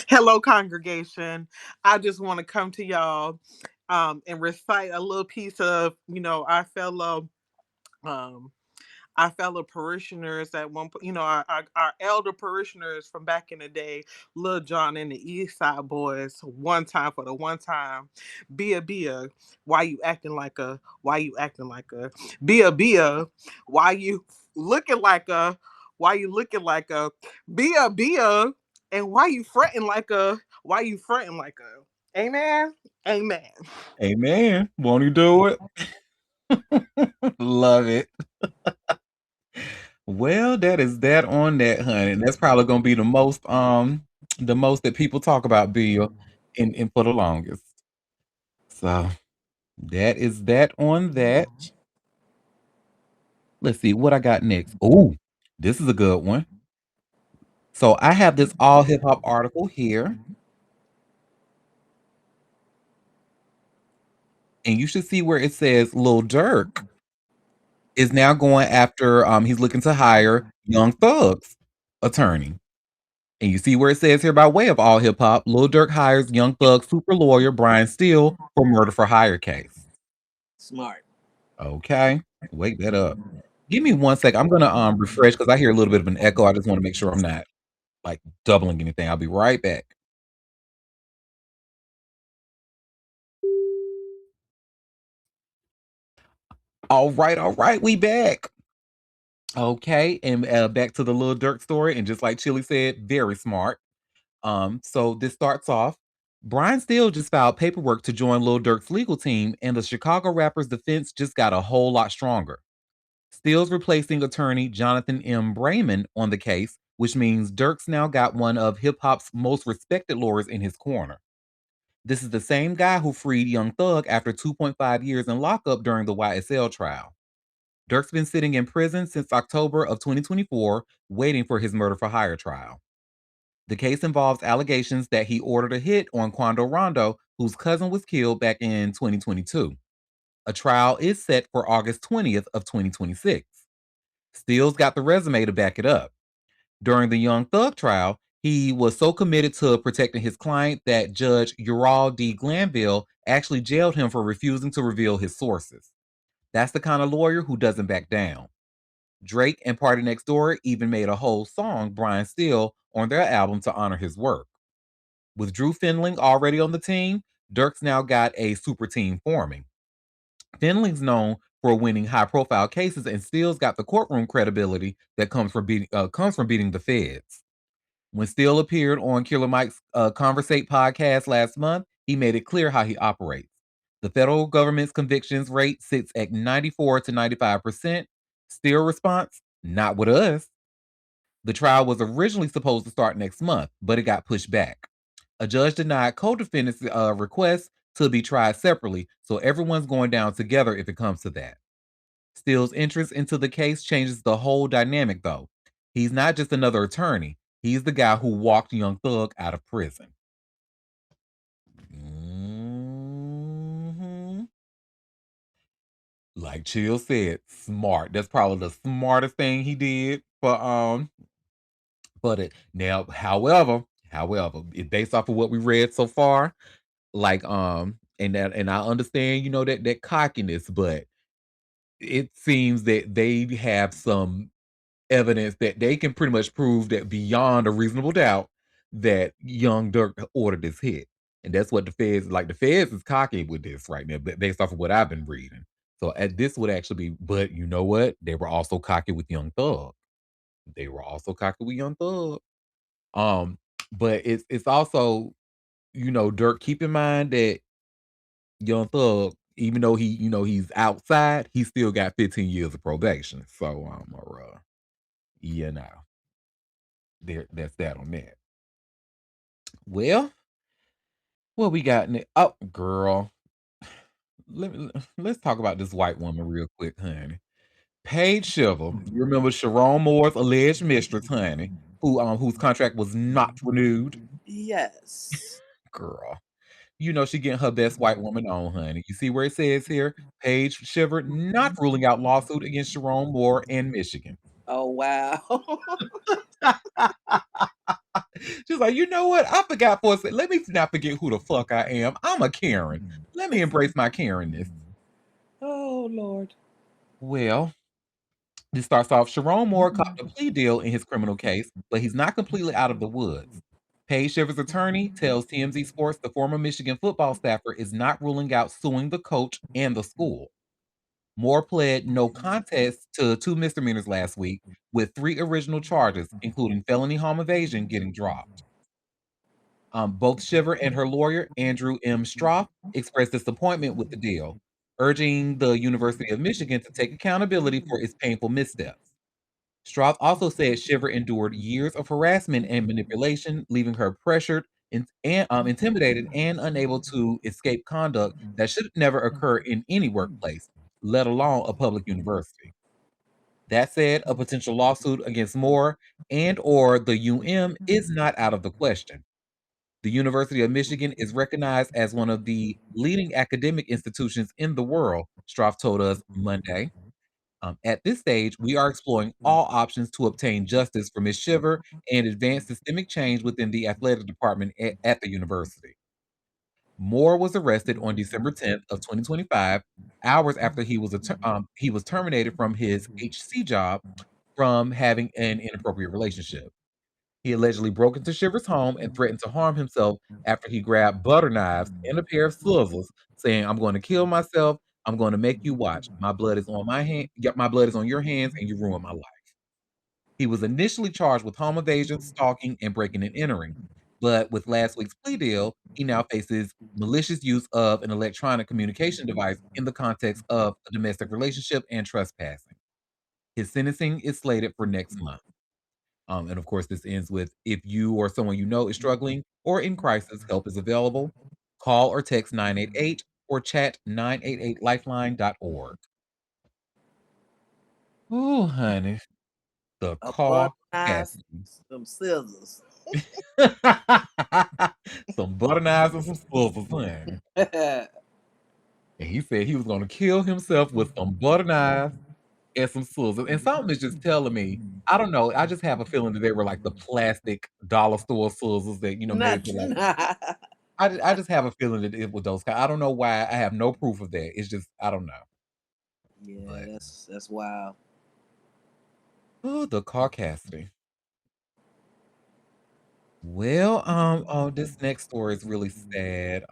Hello, congregation. I just want to come to y'all and recite a little piece of, um, our fellow parishioners at one point, our elder parishioners from back in the day, Lil John and the East Side Boys, one time for the one time. Bia, why you acting like a, Bia, why you looking like a, why you looking like a, Bia, and why you fronting like a, amen, amen. Amen. Won't you do it? Love it. Well, that is that on that, honey. And that's probably gonna be the most that people talk about Bill in for the longest. So that is that on that. Let's see what I got next. Oh, this is a good one. So I have this all hip hop article here, and you should see where it says Lil Durk is now going after he's looking to hire Young Thug's attorney. And you see where it says here by way of all hip hop, Lil Durk hires Young Thug super lawyer Brian Steele for murder for hire case. Smart. Okay, wake that up. Give me one sec. I'm gonna refresh because I hear a little bit of an echo. I just want to make sure I'm not like doubling anything. I'll be right back. All right, we back. Okay, and back to the Lil Durk story, and just like Chili said, very smart. So this starts off. Brian Steele just filed paperwork to join Lil Durk's legal team, and the Chicago rapper's defense just got a whole lot stronger. Steele's replacing attorney Jonathan M. Brayman on the case, which means Dirk's now got one of hip hop's most respected lawyers in his corner. This is the same guy who freed Young Thug after 2.5 years in lockup during the YSL trial. Dirk's been sitting in prison since October of 2024, waiting for his murder for hire trial. The case involves allegations that he ordered a hit on Quando Rondo, whose cousin was killed back in 2022. A trial is set for August 20th of 2026. Steele's got the resume to back it up. During the Young Thug trial, he was so committed to protecting his client that Judge Ural D. Glanville actually jailed him for refusing to reveal his sources. That's the kind of lawyer who doesn't back down. Drake and Party Next Door even made a whole song, Brian Steele, on their album to honor his work. With Drew Findling already on the team, Dirk's now got a super team forming. Findling's known for winning high-profile cases, and Steele's got the courtroom credibility that comes from beating the feds. When Steele appeared on Killer Mike's Conversate podcast last month, he made it clear how he operates. The federal government's convictions rate sits at 94 to 95%. Steele response, not with us. The trial was originally supposed to start next month, but it got pushed back. A judge denied co-defendants' request to be tried separately, so everyone's going down together if it comes to that. Steele's entrance into the case changes the whole dynamic, though. He's not just another attorney. He's the guy who walked Young Thug out of prison. Mhm. Like Chill said, smart. That's probably the smartest thing he did for it. Now, however, based off of what we read so far, like and I understand, that cockiness, but it seems that they have some evidence that they can pretty much prove that beyond a reasonable doubt that Young Dirk ordered this hit. And that's what the feds is cocky with this right now, but based off of what I've been reading. So this would actually be, but you know what? They were also cocky with Young Thug. They were also cocky with Young Thug. Um, but it's also, Dirk, keep in mind that Young Thug, even though he's outside, he still got 15 years of probation. So you know, that's that on that. Well, what we got next? Oh, girl, let's talk about this white woman real quick, honey. Paige Shiver, you remember Sharon Moore's alleged mistress, honey, whose contract was not renewed. Yes. Girl, she getting her best white woman on, honey. You see where it says here, Paige Shiver not ruling out lawsuit against Sharon Moore in Michigan. Oh, wow. She's like, you know what? I forgot for a second. Let me not forget who the fuck I am. I'm a Karen. Let me embrace my Karenness. Oh, Lord. Well, this starts off. Sharon Moore caught a plea deal in his criminal case, but he's not completely out of the woods. Paige Shiver's attorney tells TMZ Sports the former Michigan football staffer is not ruling out suing the coach and the school. Moore pled no contest to two misdemeanors last week, with 3 original charges, including felony home evasion, getting dropped. Both Shiver and her lawyer, Andrew M. Stroff, expressed disappointment with the deal, urging the University of Michigan to take accountability for its painful missteps. Stroff also said Shiver endured years of harassment and manipulation, leaving her pressured and intimidated and unable to escape conduct that should never occur in any workplace, let alone a public university. That said, a potential lawsuit against Moore and or the UM is not out of the question. The University of Michigan is recognized as one of the leading academic institutions in the world, Stroff told us Monday. At this stage, we are exploring all options to obtain justice for Ms. Shiver and advance systemic change within the athletic department at the university. Moore was arrested on December 10th of 2025, hours after he was terminated from his HC job from having an inappropriate relationship. He allegedly broke into Shiver's home and threatened to harm himself after he grabbed butter knives and a pair of scissors, saying, "I'm going to kill myself. I'm going to make you watch. My blood is on my hand. Yep, my blood is on your hands, and you ruined my life." He was initially charged with home invasion, stalking, and breaking and entering. But with last week's plea deal, he now faces malicious use of an electronic communication device in the context of a domestic relationship and trespassing. His sentencing is slated for next month. And of course, this ends with if you or someone you know is struggling or in crisis, help is available. Call or text 988 or chat 988lifeline.org. Oh, honey, the A car butter knife, casting. some scissors. Some butter knives and some scissors, honey. And he said he was gonna kill himself with some butter knives and some scissors. And something is just telling me, I don't know, I just have a feeling that they were like the plastic dollar store scissors that, made Not, for like not. I just have a feeling that it was those I don't know why, I have no proof of that. It's just I don't know. Yeah, But that's wild. oh, the caucasity. Well, oh, this next story is really sad.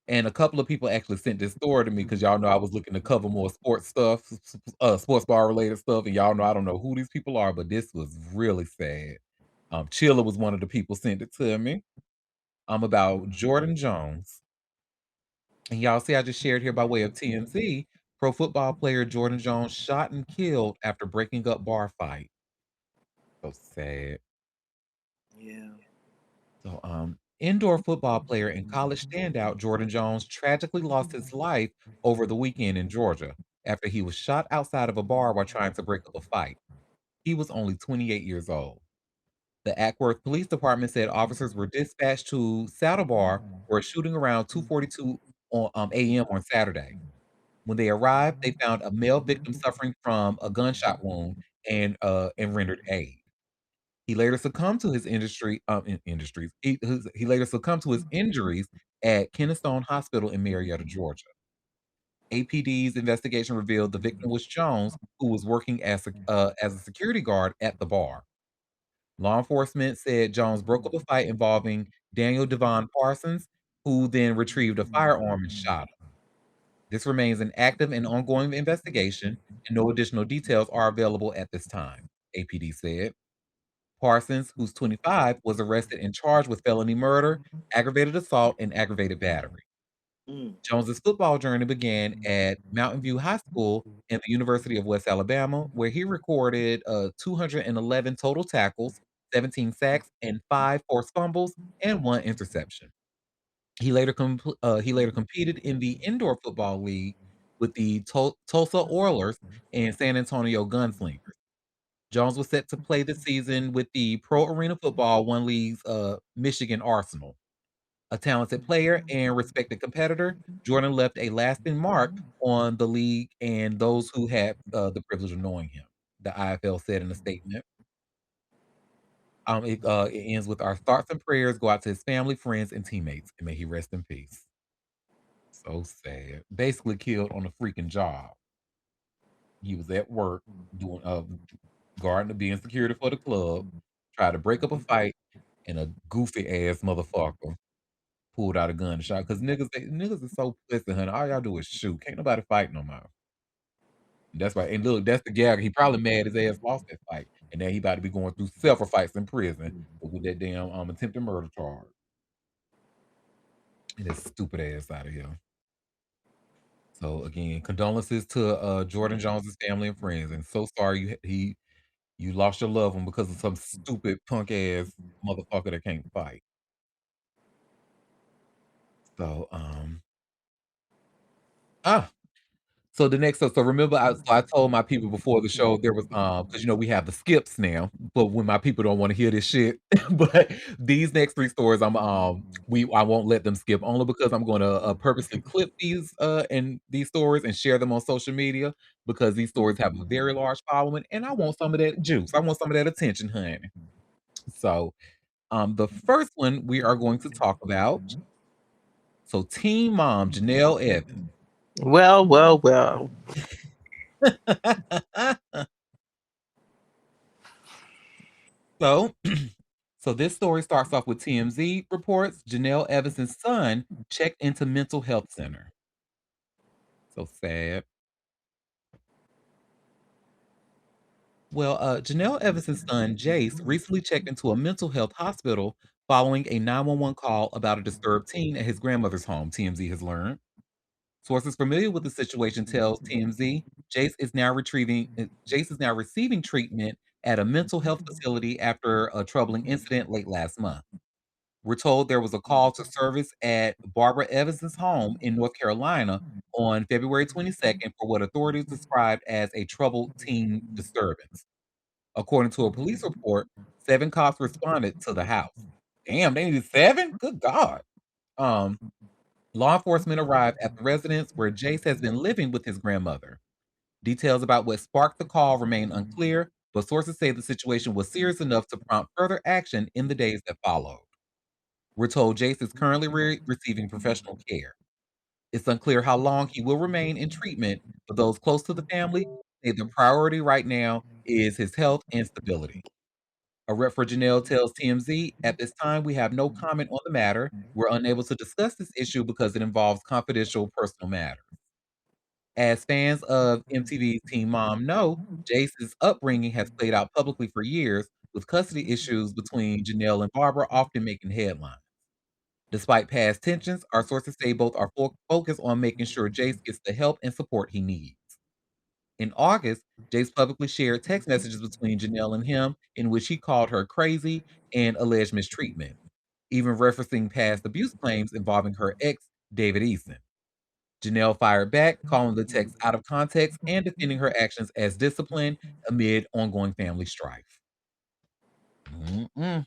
And a couple of people actually sent this story to me because y'all know I was looking to cover more sports stuff, sports bar related stuff, and y'all know I don't know who these people are, but this was really sad. Chilla was one of the people sent it to me. About Jordan Jones. And y'all see I just shared here by way of TMZ, pro football player Jordan Jones shot and killed after breaking up bar fight. So sad. Yeah. So, indoor football player and college standout Jordan Jones tragically lost his life over the weekend in Georgia after he was shot outside of a bar while trying to break up a fight. He was only 28 years old. The Ackworth Police Department said officers were dispatched to Saddle Bar for a shooting around 2:42 a.m. on Saturday. When they arrived, they found a male victim suffering from a gunshot wound and rendered aid. He later succumbed to his industries. He later succumbed to his injuries at Kennestone Hospital in Marietta, Georgia. APD's investigation revealed the victim was Jones, who was working as a security guard at the bar. Law enforcement said Jones broke up a fight involving Daniel Devon Parsons, who then retrieved a firearm and shot him. This remains an active and ongoing investigation, and no additional details are available at this time, APD said. Parsons, who's 25, was arrested and charged with felony murder, aggravated assault, and aggravated battery. Mm. Jones's football journey began at Mountain View High School and the University of West Alabama, where he recorded 211 total tackles, 17 sacks, and 5 forced fumbles and 1 interception. He later competed in the indoor football league with the Tulsa Oilers and San Antonio Gunslingers. Jones was set to play this season with the Pro Arena Football One League's Michigan Arsenal. A talented player and respected competitor, Jordan left a lasting mark on the league and those who had the privilege of knowing him. The IFL said in a statement. It ends with our thoughts and prayers go out to his family, friends, and teammates, and may he rest in peace. So sad. Basically killed on a freaking job. He was at work doing guarding being security for the club, tried to break up a fight, and a goofy ass motherfucker pulled out a gun and shot. Cause niggas is so pussy, honey. All y'all do is shoot. Can't nobody fight no more. That's right. And look, that's the gag. He probably mad his ass lost that fight. And now he about to be going through several fights in prison with that damn attempted murder charge. And his stupid ass out of here. So again, condolences to Jordan Jones's family and friends. And so sorry you lost your loved one because of some stupid punk ass motherfucker that can't fight. So ah So the next so remember I told my people before the show there was, because we have the skips now, but when my people don't wanna hear this shit, but these next 3 stories, I won't let them skip only because I'm gonna, purposely clip and these stories and share them on social media because these stories have a very large following, and I want some of that juice. I want some of that attention, honey. So, the first one we are going to talk about, so teen mom Janelle Evans. Well, well, well. So So this story starts off with TMZ reports Janelle Evans's son checked into mental health center. So sad. Well, Janelle Evans's son Jace recently checked into a mental health hospital following a 911 call about a disturbed teen at his grandmother's home. TMZ has learned. Sources familiar with the situation tells TMZ Jace is now receiving treatment at a mental health facility after a troubling incident late last month. We're told there was a call to service at Barbara Evans's home in North Carolina on February 22nd for what authorities described as a troubled teen disturbance. According to a police report, 7 cops responded to the house. Damn, they needed 7? Good God. Um, Law enforcement arrived at the residence where Jace has been living with his grandmother. Details about what sparked the call remain unclear, but sources say the situation was serious enough to prompt further action in the days that followed. We're told Jace is currently receiving professional care. It's unclear how long he will remain in treatment, but those close to the family say the priority right now is his health and stability. A rep for Janelle tells TMZ, at this time, we have no comment on the matter. We're unable to discuss this issue because it involves confidential personal matters. As fans of MTV's Teen Mom know, Jace's upbringing has played out publicly for years, with custody issues between Janelle and Barbara often making headlines. Despite past tensions, our sources say both are focused on making sure Jace gets the help and support he needs. In August, Jace publicly shared text messages between Janelle and him in which he called her crazy and alleged mistreatment, even referencing past abuse claims involving her ex, David Eason. Janelle fired back, calling the text out of context and defending her actions as discipline amid ongoing family strife. Mm-mm.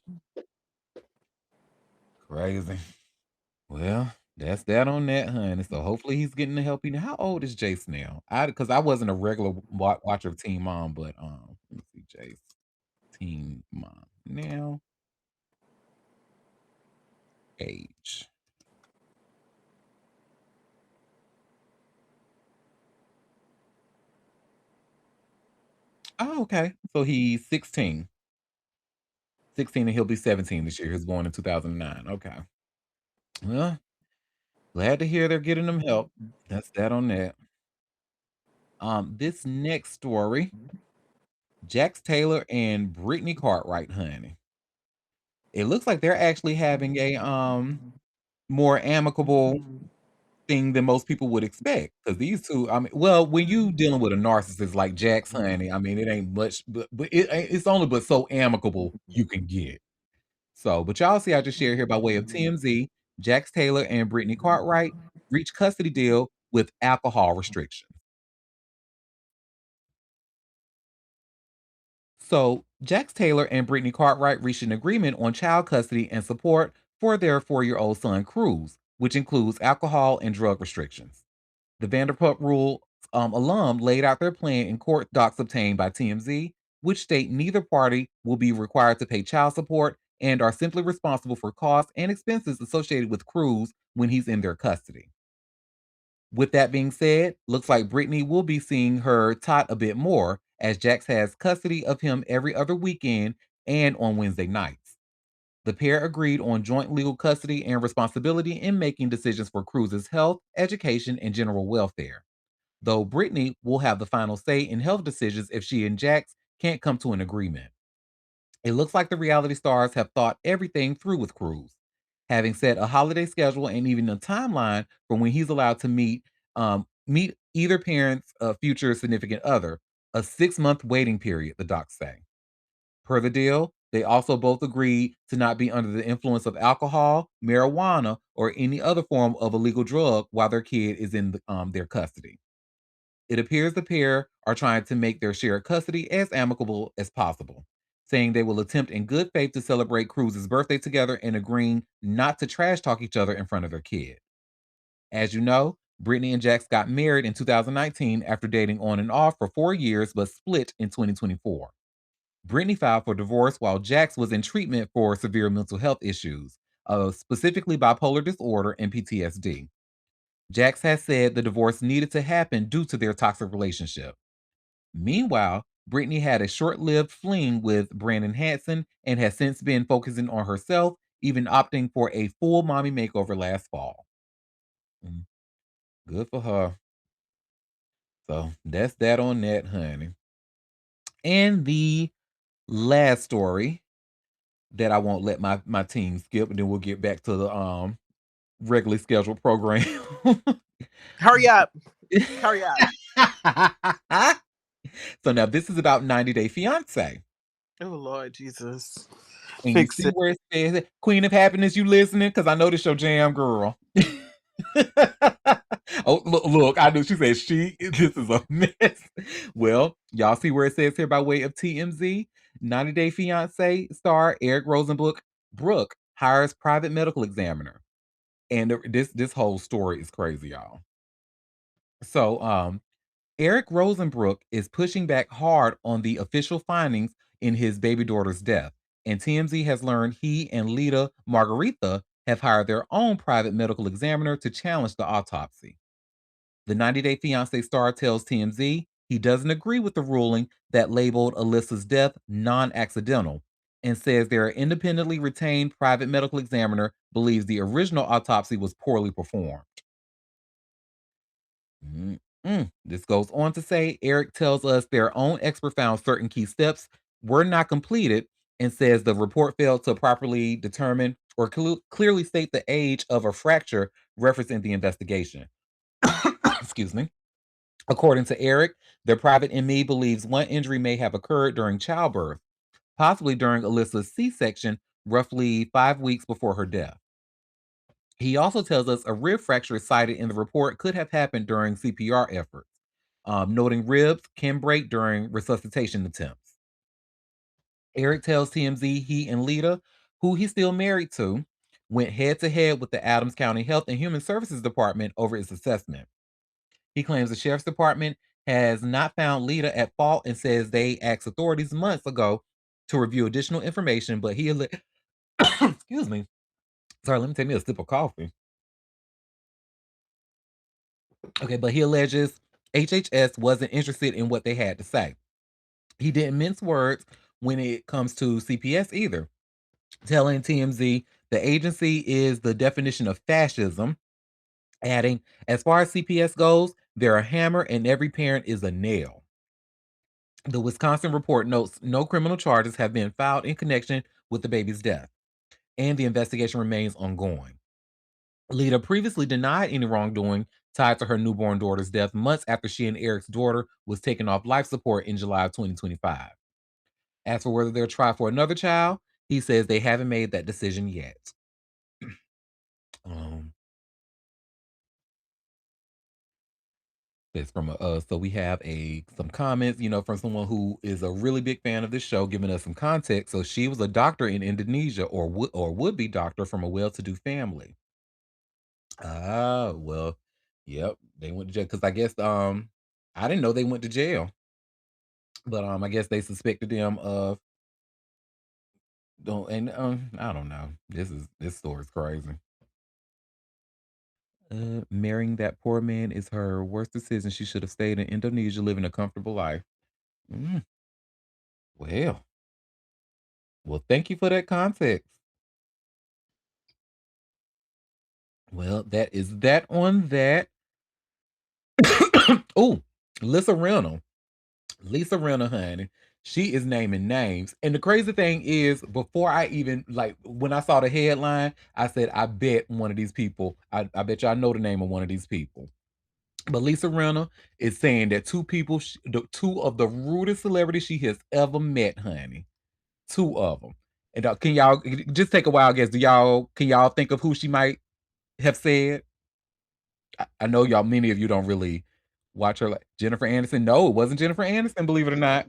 Crazy. Well, that's that on that, honey. So hopefully he's getting the help he need. How old is Jace now? Because I wasn't a regular watcher of Teen Mom, but let me see, Jace, Teen Mom now, age. Oh, okay. So he's 16. 16 and he'll be 17 this year. He's born in 2009. Okay. Well, glad to hear they're getting him help. That's that on that. This next story, Jax Taylor and Brittany Cartwright, honey. It looks like they're actually having a more amicable thing than most people would expect. Because these 2, I mean, well, when you dealing with a narcissist like Jax, honey, I mean, it ain't much, but it's only but so amicable you can get. So, but y'all see, I just shared here by way of TMZ, Jax Taylor and Brittany Cartwright reached custody deal with alcohol restrictions. So, Jax Taylor and Brittany Cartwright reached an agreement on child custody and support for their 4-year-old son, Cruz, which includes alcohol and drug restrictions. The Vanderpump Rules alum laid out their plan in court docs obtained by TMZ, which state neither party will be required to pay child support and are simply responsible for costs and expenses associated with Cruz when he's in their custody. With that being said, looks like Brittany will be seeing her tot a bit more as Jax has custody of him every other weekend and on Wednesday nights. The pair agreed on joint legal custody and responsibility in making decisions for Cruz's health, education, and general welfare, though Brittany will have the final say in health decisions if she and Jax can't come to an agreement. It looks like the reality stars have thought everything through with Cruz, having set a holiday schedule and even a timeline for when he's allowed to meet either parent's future significant other, a 6-month waiting period, the docs say. Per the deal, they also both agreed to not be under the influence of alcohol, marijuana, or any other form of illegal drug while their kid is in their custody. It appears the pair are trying to make their shared custody as amicable as possible, saying they will attempt in good faith to celebrate Cruz's birthday together and agreeing not to trash talk each other in front of their kid. As you know, Brittany and Jax got married in 2019 after dating on and off for 4 years, but split in 2024. Brittany filed for divorce while Jax was in treatment for severe mental health issues, specifically bipolar disorder and PTSD. Jax has said the divorce needed to happen due to their toxic relationship. Meanwhile, Brittany had a short lived fling with Brandon Hanson and has since been focusing on herself, even opting for a full mommy makeover last fall. Mm, Good for her. So that's that on that, honey. And the last story that I won't let my team skip, and then we'll get back to the regularly scheduled program. Hurry up. Hurry up. So now this is about 90 Day Fiance. Oh Lord Jesus. And you Fix see it. where it says Queen of Happiness, you listening? Because I know this your jam, girl. Oh, look, I knew she said this is a mess. Well, y'all see where it says here by way of TMZ? 90 Day Fiance star Eric Rosenbrook Brooke hires private medical examiner. And this whole story is crazy, y'all. So, Eric Rosenbrook is pushing back hard on the official findings in his baby daughter's death, and TMZ has learned he and Lita Margarita have hired their own private medical examiner to challenge the autopsy. The 90 Day Fiancé star tells TMZ he doesn't agree with the ruling that labeled Alyssa's death non accidental and says their independently retained private medical examiner believes the original autopsy was poorly performed. This goes on to say Eric tells us their own expert found certain key steps were not completed and says the report failed to properly determine or clearly state the age of a fracture referenced in the investigation. Excuse me. According to Eric, their private ME believes one injury may have occurred during childbirth, possibly during Alyssa's C section, roughly 5 weeks before her death. He also tells us a rib fracture cited in the report could have happened during CPR efforts, noting ribs can break during resuscitation attempts. Eric tells TMZ he and Lita, who he's still married to, went head to head with the Adams County Health and Human Services Department over its assessment. He claims the sheriff's department has not found Lita at fault and says they asked authorities months ago to review additional information, but excuse me. Sorry, let me take me a sip of coffee. Okay, but he alleges HHS wasn't interested in what they had to say. He didn't mince words when it comes to CPS either, telling TMZ the agency is the definition of fascism, adding, as far as CPS goes, they're a hammer and every parent is a nail. The Wisconsin report notes no criminal charges have been filed in connection with the baby's death, and the investigation remains ongoing. Lita previously denied any wrongdoing tied to her newborn daughter's death months after she and Eric's daughter was taken off life support in July of 2025. As for whether they'll try for another child, he says they haven't made that decision yet. Um, so we have some comments, from someone who is a really big fan of this show, giving us some context. So she was a doctor in Indonesia, or would be doctor from a well-to-do family. Ah, well, yep, they went to jail because I guess I didn't know they went to jail, but I guess they suspected them of don't and I don't know. This story's crazy. Marrying that poor man is her worst decision. She should have stayed in Indonesia, living a comfortable life. Mm, well, thank you for that context. Well, that is that on that. Oh, Lisa Renner. Lisa Renner, honey. She is naming names. And the crazy thing is, before I even when I saw the headline, I said, I bet one of these people, I bet y'all know the name of one of these people. But Lisa Renner is saying that two of the rudest celebrities she has ever met, honey. Two of them. And can y'all just take a wild guess? Can y'all think of who she might have said? I know y'all, many of you don't really Watch her like Jennifer Aniston. No, it wasn't Jennifer Aniston, believe it or not.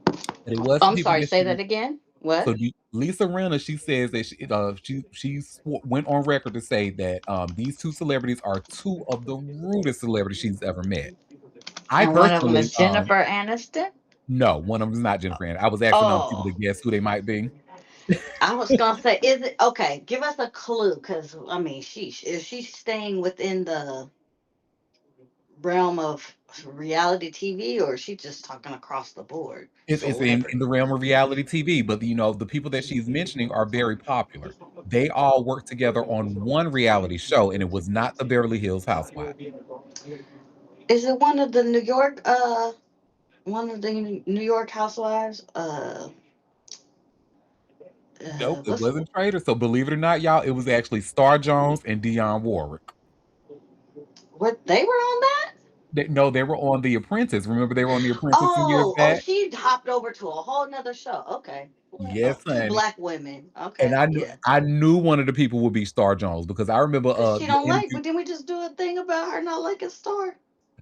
But it was the I'm people sorry, that say she that again. What? Lisa Rinna, she says that went on record to say that these two celebrities are two of the rudest celebrities she's ever met. I And one of them personally, is Jennifer Aniston? no, one of them is not Jennifer Aniston. I was asking people to Oh, guess who they might be. I was gonna say, is it okay? Give us a clue, because I mean, is she staying within the realm of reality TV, or is she just talking across the board It's in celebrity? the realm of reality TV, but the people that she's mentioning are very popular. They all work together on one reality show, and it was not the Beverly Hills Housewives. Is it one of the New York housewives? Nope, it What's wasn't Trader. So believe it or not, y'all, it was actually Star Jones and Dionne Warwick. what they were on that? No, they were on The Apprentice. Remember they were on The Apprentice some years Oh, back? she hopped over to a whole nother show. Okay. Well, Yes, two honey. black women. And Okay, yeah. I knew one of the people would be Star Jones because I remember Cause she the don't like, interview. but didn't we just do a thing about her not liking Star?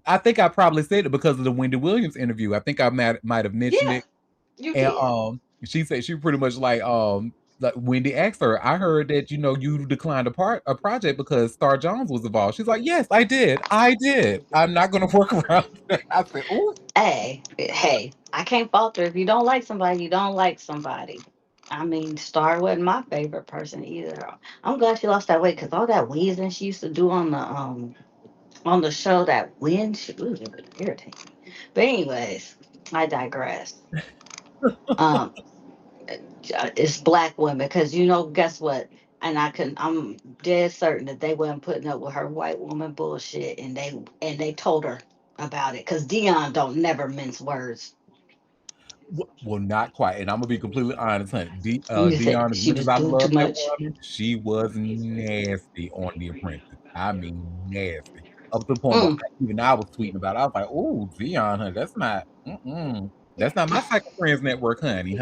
I think I probably said it because of the Wendy Williams interview. I think I might have mentioned Yeah, it. you And did. she said she pretty much like Wendy asked her, I heard that you declined a project because Star Jones was involved. She's like, yes, I did. I did. I'm not gonna work around that. I said, oh, Hey, I can't falter. If you don't like somebody, you don't like somebody. I mean, Star wasn't my favorite person either. I'm glad she lost that weight, because all that wheezing she used to do on the show, that wind, ooh, it would irritate me. But anyways, I digress. Um, it's black women, because guess what? And I'm dead certain that they wasn't putting up with her white woman bullshit, and they told her about it, because Dion don't never mince words. well, not quite. And I'm gonna be completely honest, honey. You said Dion, as she much as was I doing too love that much. woman, she was nasty on The Apprentice. I mean, nasty. Up to the point where Mm. even I was tweeting about it. I was like, oh, Dion, honey, that's not my Cycle Friends Network, honey.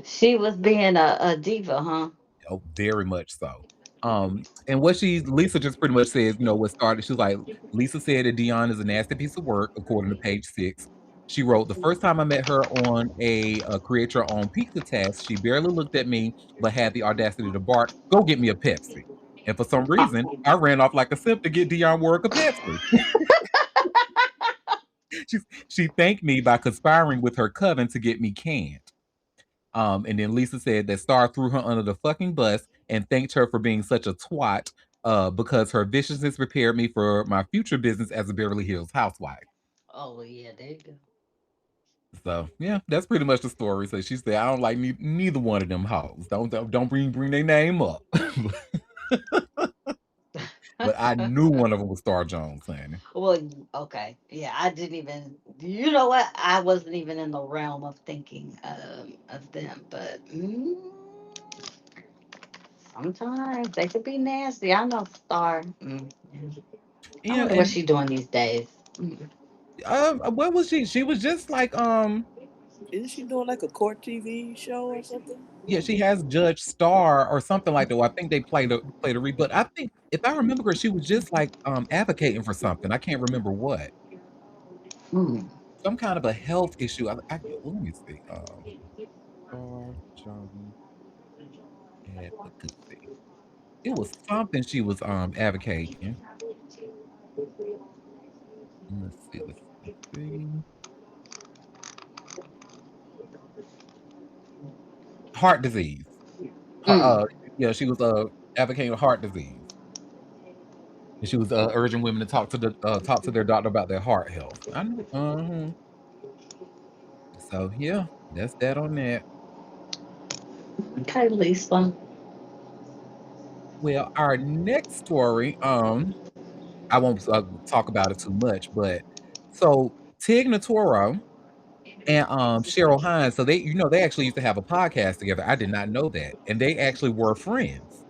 She was being a diva, huh? Oh, very much so. And what Lisa just pretty much says, what started, she was like, Lisa said that Dion is a nasty piece of work, according to page 6. She wrote, the first time I met her on a create your own pizza test, she barely looked at me, but had the audacity to bark, go get me a Pepsi. And for some Uh, reason, I ran off like a simp to get Dion Warwick a Pepsi. she, she thanked me by conspiring with her coven to get me canned. And then Lisa said that Star threw her under the fucking bus and thanked her for being such a twat because her viciousness prepared me for my future business as a Beverly Hills housewife. oh yeah, there you So yeah, that's pretty much the story. So she said, I don't like neither one of them hoes. Don't bring their name up. But I go. knew one of them was Star Jones, honey. Well, okay, yeah, I didn't even. You know what? I wasn't even in the realm of thinking of them, but sometimes they could be nasty. I know Star. I Yeah, wonder what and she's doing these days. Mm. what was she? She was just like Isn't she doing like a court TV show or something? yeah, she has Judge Star or something like that. Well, I think they played a re, but I think if I remember correct, she was just like advocating for something. I can't remember what. Mm. Some kind of a health issue. Let me see. Star Jones advocacy. It was something she was advocating. Let's see. Heart disease. Heart, Mm. yeah, she was advocating heart disease. And she was urging women to talk to their doctor about their heart health. I know. So yeah, that's that on that. Okay, Lisa. Well, our next story, I won't talk about it too much, but so Tig Notaro and Cheryl Hines, so they actually used to have a podcast together. I did not know that, and they actually were friends.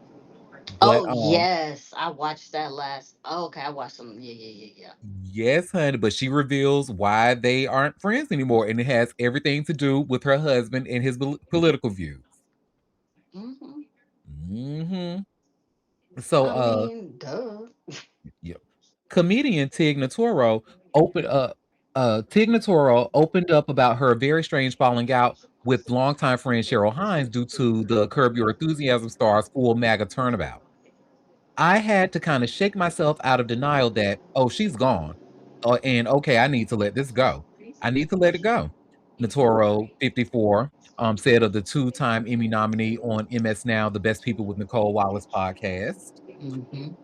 But Oh yes, I watched that last. Oh, okay, I watched some. Yeah, yeah, yeah, yes, honey, but she reveals why they aren't friends anymore, and it has everything to do with her husband and his political views. yeah. Hmm. So I mean, duh. yep. Comedian Tig Notaro open Tig Notaro opened up about her very strange falling out with longtime friend Cheryl Hines due to the Curb Your Enthusiasm star's full MAGA turnabout. I had to kind of shake myself out of denial that, oh, she's gone. And okay, I need to let this go. I need to let it go. Natoro 54 said of the two-time Emmy nominee on MS Now, The Best People with Nicole Wallace podcast. Mm-hmm.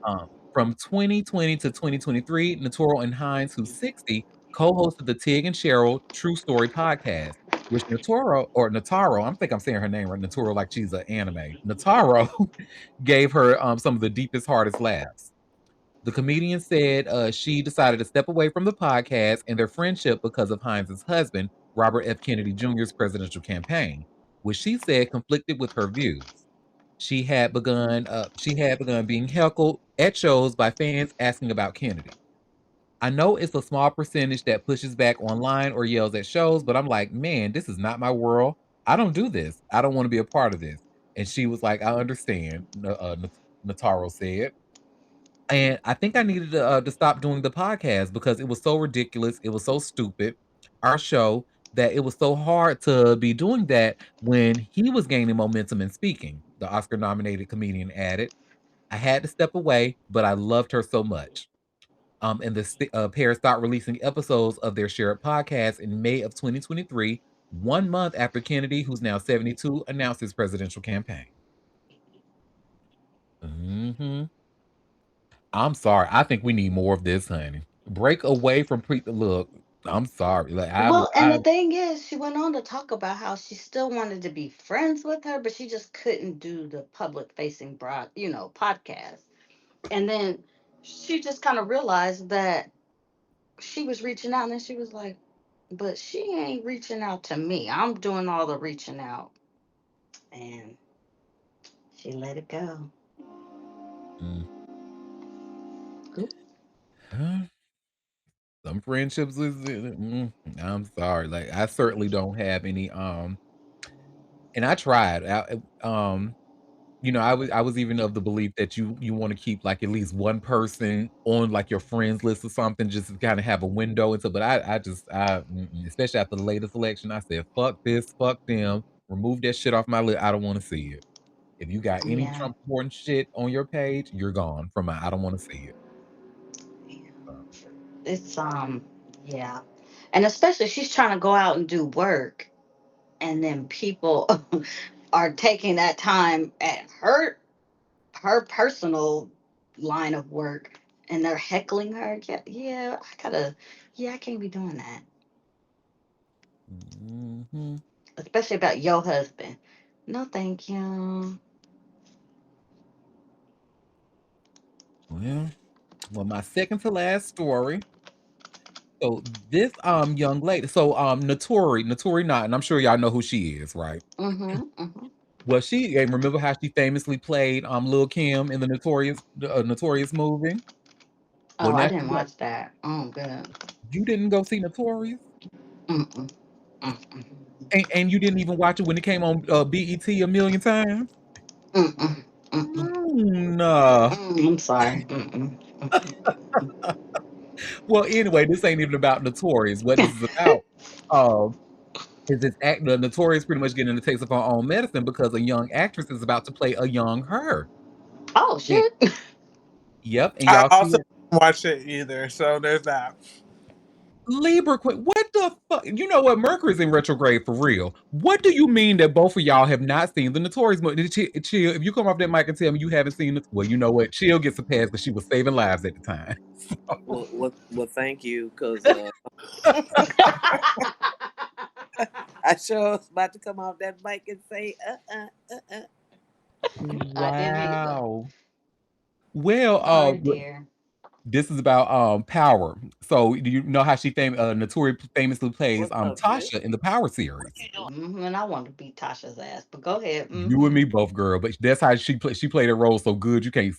From 2020 to 2023, Natoro and Hines, who's 60, co-hosted the Tig and Cheryl True Story podcast, which Nataro, I think I'm saying her name right, Natoro, like she's an anime. Nataro gave her some of the deepest, hardest laughs. The comedian said she decided to step away from the podcast and their friendship because of Hines' husband, Robert F. Kennedy Jr.'s presidential campaign, which she said conflicted with her views. She had begun being heckled at shows by fans asking about Kennedy. I know it's a small percentage that pushes back online or yells at shows, but I'm like, man, this is not my world. I don't do this. I don't want to be a part of this. And she was like, I understand, Nataro said. And I think I needed to stop doing the podcast because it was so ridiculous. It was so stupid, our show, that it was so hard to be doing that when he was gaining momentum and speaking, the Oscar nominated comedian added. I had to step away, but I loved her so much. And the pair stopped releasing episodes of their shared podcast in May of 2023, 1 month after Kennedy, who's now 72, announced his presidential campaign. Hmm. I'm sorry. I think we need more of this, honey. Break away from look. I'm sorry. Like Well, and the thing is, she went on to talk about how she still wanted to be friends with her, but she just couldn't do the public facing podcast. And then she just kind of realized that she was reaching out, and then she was like, but she ain't reaching out to me. I'm doing all the reaching out. And she let it go. Mm. Oop. Some friendships is. I'm sorry. Like I certainly don't have any. And I tried. I was even of the belief that you want to keep like at least one person on like your friends list or something, just to kind of have a window into. But especially after the latest election, I said fuck this, fuck them, remove that shit off my list. I don't want to see it. If you got any Yeah. Trump important shit on your page, you're gone from my. I don't want to see it. Yeah. So, It's yeah. And especially she's trying to go out and do work, and then people are taking that time at her personal line of work, and they're heckling her. Yeah, yeah, I can't be doing that. hmm. Especially about your husband. No, thank you. Well, my second to last story. So this young lady, so Notori not, and I'm sure y'all know who she is, right? Mm-hmm. Mm-hmm. Well, she and remember how she famously played Lil Kim in the Notorious movie? Well, Oh, I now didn't she got watch that. Oh, good. you didn't go see Notorious? Mm-mm. Mm-mm. And you didn't even watch it when it came on BET a million times? Mm-mm. Mm-mm. Nah. I'm sorry. Mm-mm. Well, anyway, this ain't even about Notorious. What this is about, um, is this act the Notorious pretty much getting a taste of her own medicine because a young actress is about to play a young her. Oh And shit. yep, and I y'all see also it. didn't watch it either, so there's that. Libra Queen, what the fuck? You know what? Mercury's in retrograde for real. What do you mean that both of y'all have not seen the Notorious movie? Chill, if you come off that mic and tell me you haven't seen it, well, you know what? Chill gets a pass because she was saving lives at the time. Well, thank you, because I sure was about to come off that mic and say, I didn't either. Wow. Well, Sorry, dear. this is about Power. So do you know how Notori famously plays what's up, sis? Tasha in the Power series? And I want to beat Tasha's ass, but go ahead. You and Mm-hmm. me both, girl. But that's how she played her role so good. You can't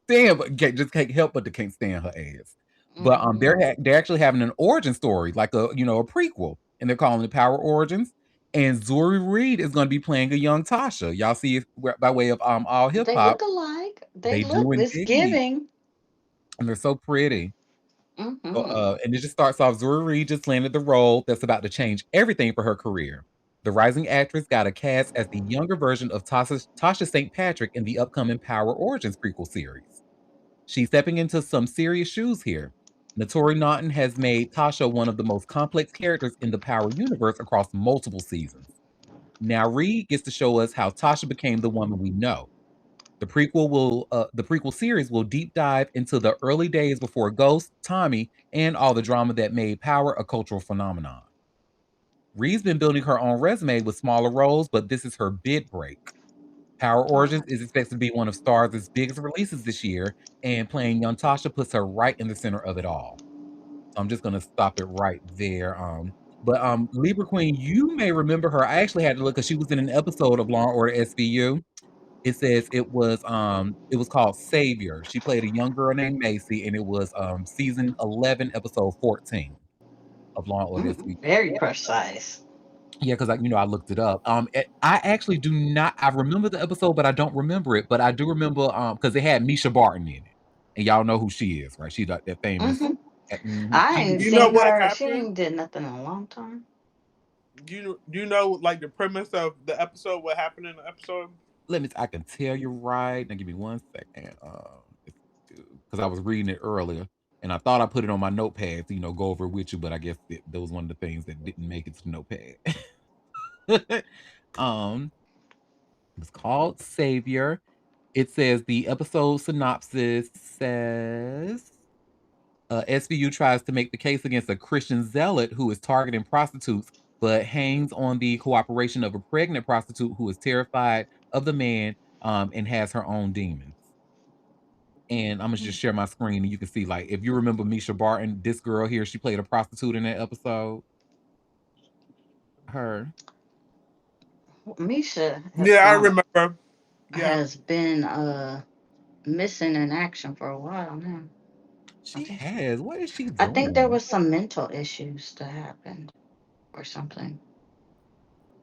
stand, but can't help but to can't stand her ass. But Mm-hmm. they're actually having an origin story, like a prequel, and they're calling it Power Origins. And Zuri Reed is going to be playing a young Tasha. Y'all see it by way of all hip They hop. look alike. They They look do this indeed, giving. and they're so pretty. So, Mm-hmm. and it just starts off, Zuri Reed just landed the role that's about to change everything for her career. The rising actress got a cast as the younger version of Tasha St. Patrick in the upcoming Power Origins prequel series. She's stepping into some serious shoes here. Naturi Naughton has made Tasha one of the most complex characters in the Power universe across multiple seasons. Now Reed gets to show us how Tasha became the woman we know. The prequel series will deep dive into the early days before Ghost, Tommy, and all the drama that made Power a cultural phenomenon. Reed's been building her own resume with smaller roles, but this is her big break. Power Origins is expected to be one of Starz' biggest releases this year, and playing young Tasha puts her right in the center of it all. So I'm just gonna stop it right there. But Libra Queen, you may remember her. I actually had to look because she was in an episode of Law and Order SVU. It says it was called Savior. She played a young girl named Macy, and it was season 11, episode 14 of Law and Order SVU. Very precise. Yeah, because I looked it up. I actually do not. I remember the episode, but I don't remember it. But I do remember because it had Misha Barton in it, and y'all know who she is, right? She's like that famous. Mm-hmm. I She ain't You know seen what her. She happened? ain't did nothing in a long time. You know like the premise of the episode? What happened in the episode? let me. I can tell you right now. Give me 1 second. Because I was reading it earlier, and I thought I put it on my notepad to go over it with you, but I guess that was one of the things that didn't make it to the notepad. um, it's called Savior. It says the episode synopsis says SVU tries to make the case against a Christian zealot who is targeting prostitutes, but hangs on the cooperation of a pregnant prostitute who is terrified of the man and has her own demons. And I'm gonna just share my screen, and you can see, like, if you remember Misha Barton, this girl here, she played a prostitute in that episode. Her, Misha Yeah, I remember. Yeah. has been missing in action for a while now. I she think has. What is she I think there doing? was some mental issues that happened or something.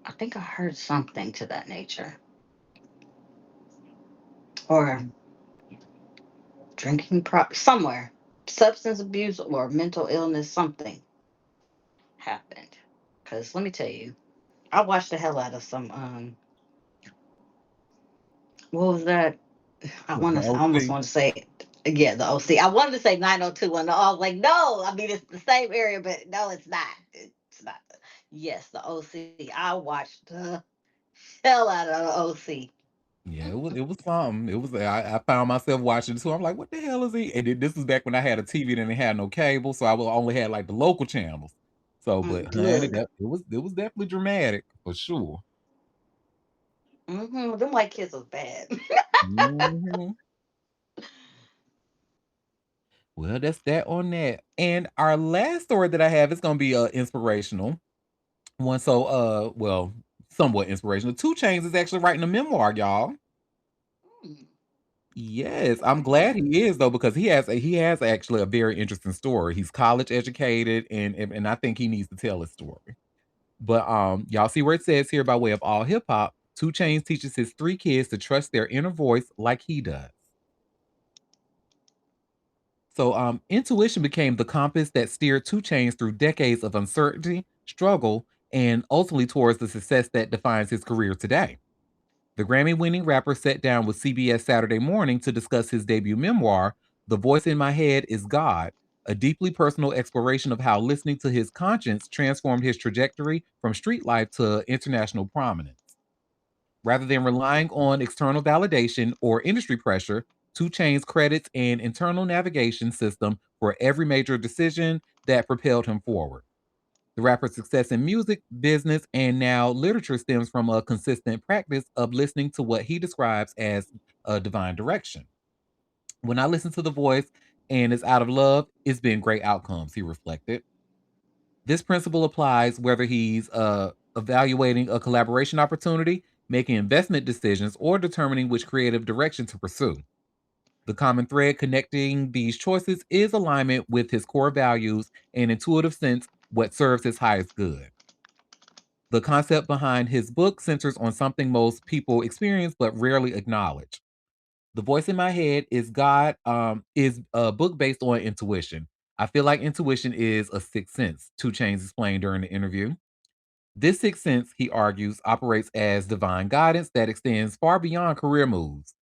I think I heard something to that nature. Or somewhere. Substance abuse or mental illness, something happened. Cause let me tell you, I watched the hell out of some what was that? The I almost OC. want to say, yeah, the OC. I wanted to say 90210. I was like, no, I mean it's the same area, but no, it's not. It's not. Yes, the OC. I watched the hell out of the OC. Yeah, it was something. It was I found myself watching it too. I'm like, what the hell is he? And then this was back when I had a TV and they had no cable, so I would only had like the local channels. So, but honey, Look, it was definitely dramatic for sure. them white kids was bad. Mhm. Well, that's that on that. And our last story that I have is gonna be inspirational one. So, well, somewhat inspirational. Two Chains is actually writing a memoir, y'all. Hmm, Yes, I'm glad he is though because he has actually a very interesting story. He's college educated and I think he needs to tell his story. But y'all see where it says here by way of all hip hop, Two Chains teaches his three kids to trust their inner voice like he does. So intuition became the compass that steered Two Chains through decades of uncertainty, struggle, and ultimately towards the success that defines his career today. The Grammy winning rapper sat down with CBS Saturday Morning to discuss his debut memoir, The Voice in My Head is God, a deeply personal exploration of how listening to his conscience transformed his trajectory from street life to international prominence. Rather than relying on external validation or industry pressure, Two Chainz credits an internal navigation system for every major decision that propelled him forward. The rapper's success in music, business, and now literature stems from a consistent practice of listening to what he describes as a divine direction. When I listen to the voice and it's out of love, it's been great outcomes, he reflected. This principle applies whether he's evaluating a collaboration opportunity, making investment decisions, or determining which creative direction to pursue. The common thread connecting these choices is alignment with his core values and intuitive sense what serves his highest good. The concept behind his book centers on something most people experience but rarely acknowledge. The Voice in My Head is God is a book based on intuition. I feel like intuition is a sixth sense, Two Chains explained during the interview. This sixth sense, he argues, operates as divine guidance that extends far beyond career moves.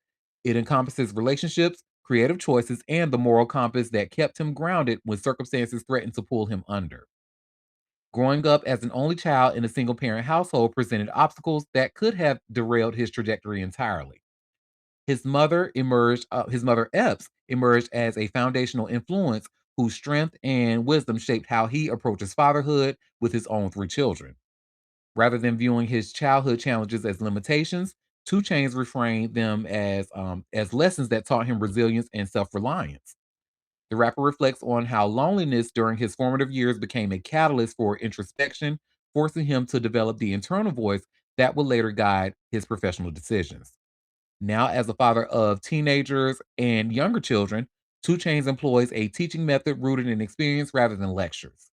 It encompasses relationships, creative choices, and the moral compass that kept him grounded when circumstances threatened to pull him under. Growing up as an only child in a single parent household presented obstacles that could have derailed his trajectory entirely. His mother Epps emerged as a foundational influence whose strength and wisdom shaped how he approaches fatherhood with his own three children. Rather than viewing his childhood challenges as limitations, Two Chains reframed them as lessons that taught him resilience and self-reliance. The rapper reflects on how loneliness during his formative years became a catalyst for introspection, forcing him to develop the internal voice that would later guide his professional decisions. Now, as a father of teenagers and younger children, Two Chains employs a teaching method rooted in experience rather than lectures.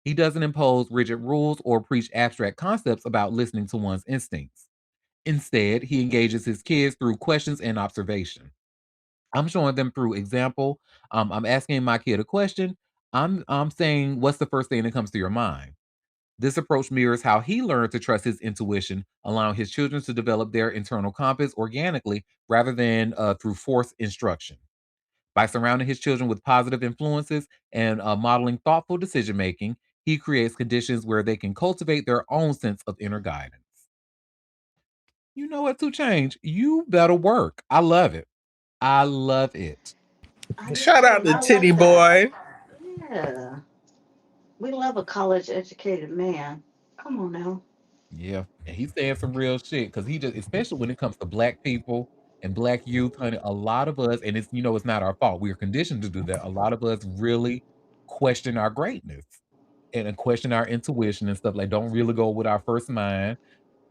He doesn't impose rigid rules or preach abstract concepts about listening to one's instincts. Instead, he engages his kids through questions and observation. I'm showing them through example. I'm asking my kid a question. I'm saying, what's the first thing that comes to your mind? This approach mirrors how he learned to trust his intuition, allowing his children to develop their internal compass organically rather than through forced instruction. By surrounding his children with positive influences and modeling thoughtful decision making, he creates conditions where they can cultivate their own sense of inner guidance. You know what, to change? You better work. I love it. I love it. I do Shout too, out and to I Titty love that. Boy. Yeah. We love a college educated man. Come on now. Yeah, and he's saying some real shit because he just, especially when it comes to black people and black youth, honey. A lot of us, and it's not our fault. We are conditioned to do that. A lot of us really question our greatness and question our intuition and stuff. Like, don't really go with our first mind.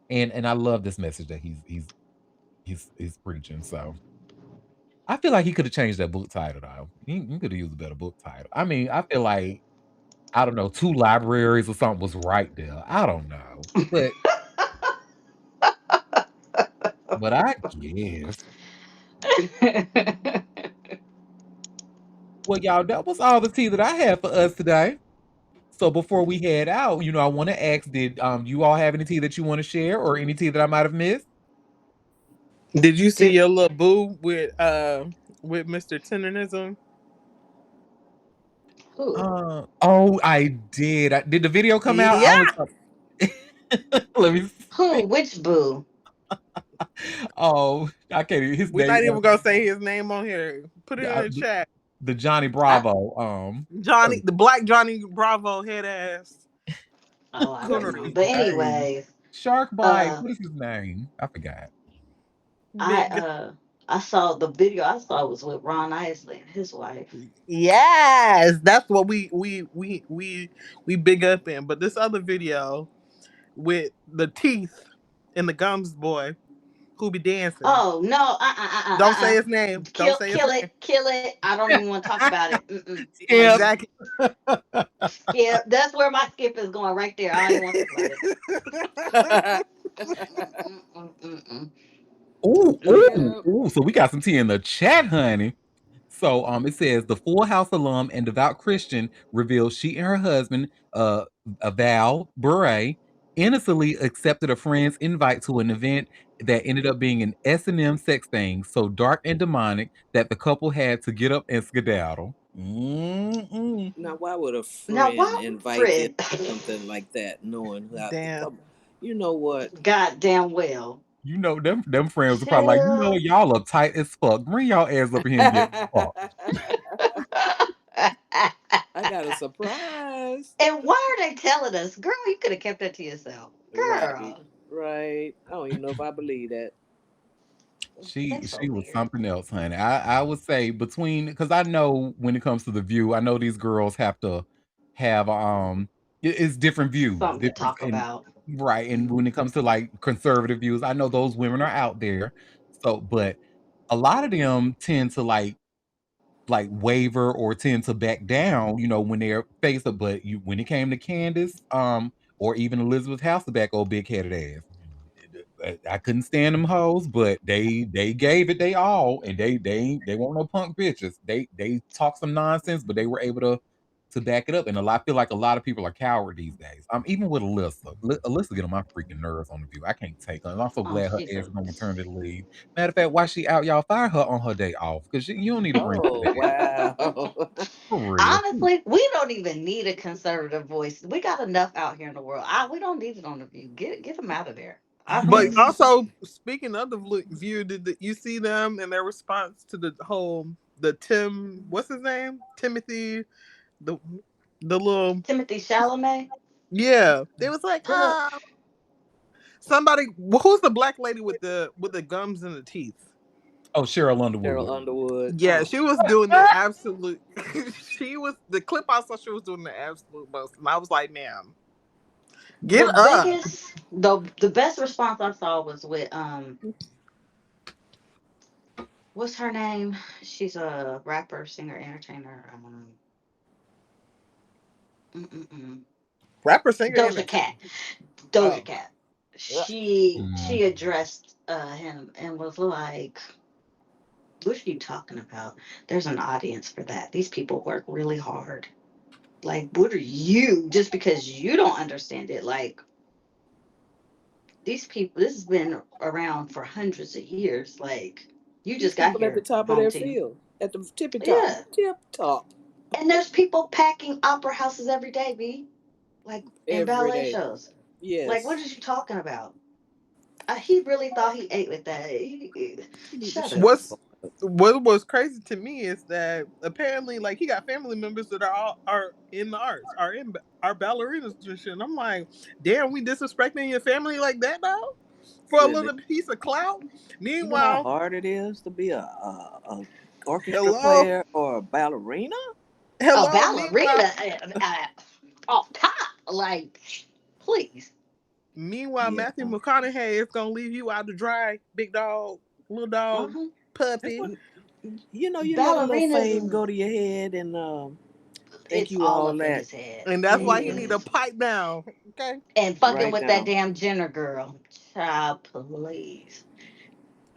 And I love this message that he's preaching. So I feel like he could have changed that book title though. He could have used a better book title. I mean, I feel like I don't know, two libraries or something was right there. I don't know, but I guess. Well, y'all, that was all the tea that I had for us today. So before we head out, I want to ask, did you all have any tea that you want to share or any tea that I might have missed? Did you see Did your little boo with Mr. Tenderism? who? Oh, I did. Did the video come out? I only Yeah. saw. Let me Who? see. Which boo? Oh, I can't even his We're name. not even gonna say his name on here. Put it in The, the the, chat. the Johnny I Bravo. Johnny, the black Johnny Bravo head ass oh I What don't is know. his coonery. But name? anyways, Shark Bite. uh What is his name? I forgot. I Big uh I saw the video I saw was with Ron Isley and his wife. Yes, that's what we big up in. But this other video with the teeth and the gums boy who be dancing. Oh no, Don't say his name. Don't say his kill it, name. kill it. I don't even want to talk about it. Skip. Exactly. Skip. That's where my skip is going right there. I don't even want to talk about it. Ooh, ooh, Nope. ooh. So we got some tea in the chat, honey. So it says the Full House alum and devout Christian reveals she and her husband, Val Bure, innocently accepted a friend's invite to an event that ended up being an S&M sex thing so dark and demonic that the couple had to get up and skedaddle. Mm-mm. Now, why would a Now, friend why, invite them Fred? to something like that, knowing who have to Damn. come? You know what? Goddamn well. Them friends are probably like, Chill. y'all are tight as fuck. Bring y'all ass up in here and get fucked. I got a surprise. And why are they telling us, girl? You could have kept that to yourself, Right, girl. right. I don't even know if I believe that. They She so was weird. something else, honey. I would say between because I know when it comes to the view, I know these girls have to have it's different views, Something to different talk and about. right. And when it comes to like conservative views, I know those women are out there. So, but a lot of them tend to like waver or tend to back down, when they're faced up. But when it came to Candace, or even Elizabeth Hasselbeck, old big headed ass. I couldn't stand them hoes, but they gave it they all, and they weren't no punk bitches. They talked some nonsense, but they were able to to back it up. And I feel like a lot of people are coward these days. Even with Alyssa. Alyssa get on my freaking nerves on the View. I can't take her. And I'm so Oh, glad her she's ass a. is on maternity leave. Matter of fact, why she out? Y'all fire her on her day off because you don't need to bring her Oh, back wow. for real. Honestly, we don't even need a conservative voice. We got enough out here in the world. We don't need it on the View. Get them out of there. I But mean, Mhm. also, speaking of the View, did you see them in their response to the whole what's his name, Timothy, the the little Timothy Chalamet. yeah, they was like Look, somebody who's the black lady with the gums and the teeth. Oh, Cheryl Cheryl Underwood. Underwood. Yeah, Oh, she was doing the absolute. She was the clip I saw. She was doing the absolute most, and I was like, "Ma'am, get the up." biggest, the best response I saw was with what's her name? She's a rapper, singer, entertainer. Mm-mm-mm. Rapper, singer, Doja entertainer. Cat. Doja Oh, Cat. yeah. She Mm. addressed him and was like, "What are you talking about? There's an audience for that. These people work really hard. Like, what are you? Just because you don't understand it, like." These people, this has been around for hundreds of years. Like, you these just got people at the here, top of their Auntie. field, at the tippy top, Yeah. tip top, And there's people packing opera houses every day, B. Like, in every ballet day. shows. Like, what Yes, is you talking about? He really thought he ate with that. you need to Shut shut up. the What's fuck up. what was crazy to me is that apparently, like, he got family members that are in the arts, are ballerinas and shit. And I'm like, damn, we disrespecting your family like that now for a Really, little piece of clout. you know how Meanwhile, hard it is to be a orchestra hello, player or a ballerina. A hello. ballerina off top. Like, please. Meanwhile, Yeah, Matthew McConaughey is gonna leave you out to dry, big dog, little dog, Uh-huh. that's puppy. what you let a little fame Ballerinas, go to your head and think it's you all all up in that. his head. And that's It why he Mm-hmm. need to is. pipe down. Okay. And fucking Right with that now. damn Jenner girl. Child, please.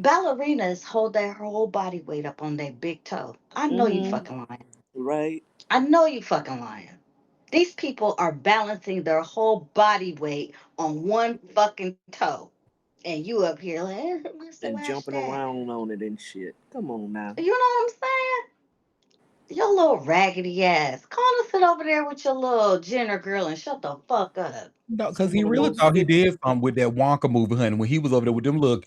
Ballerinas hold their whole body weight up on their big toe. I know you Mm-hmm. fucking lying. Right. I know you fucking lying. These people are balancing their whole body weight on one fucking toe. And you up here like, so And watch jumping that. around on it and shit. Come on now. You know what I'm saying? Your little raggedy ass. Go on and sit over there with your little Jenner girl and shut the fuck up. No, because Some he of the really most thought he fit. did something with that Wonka movie, honey, when he was over there with them little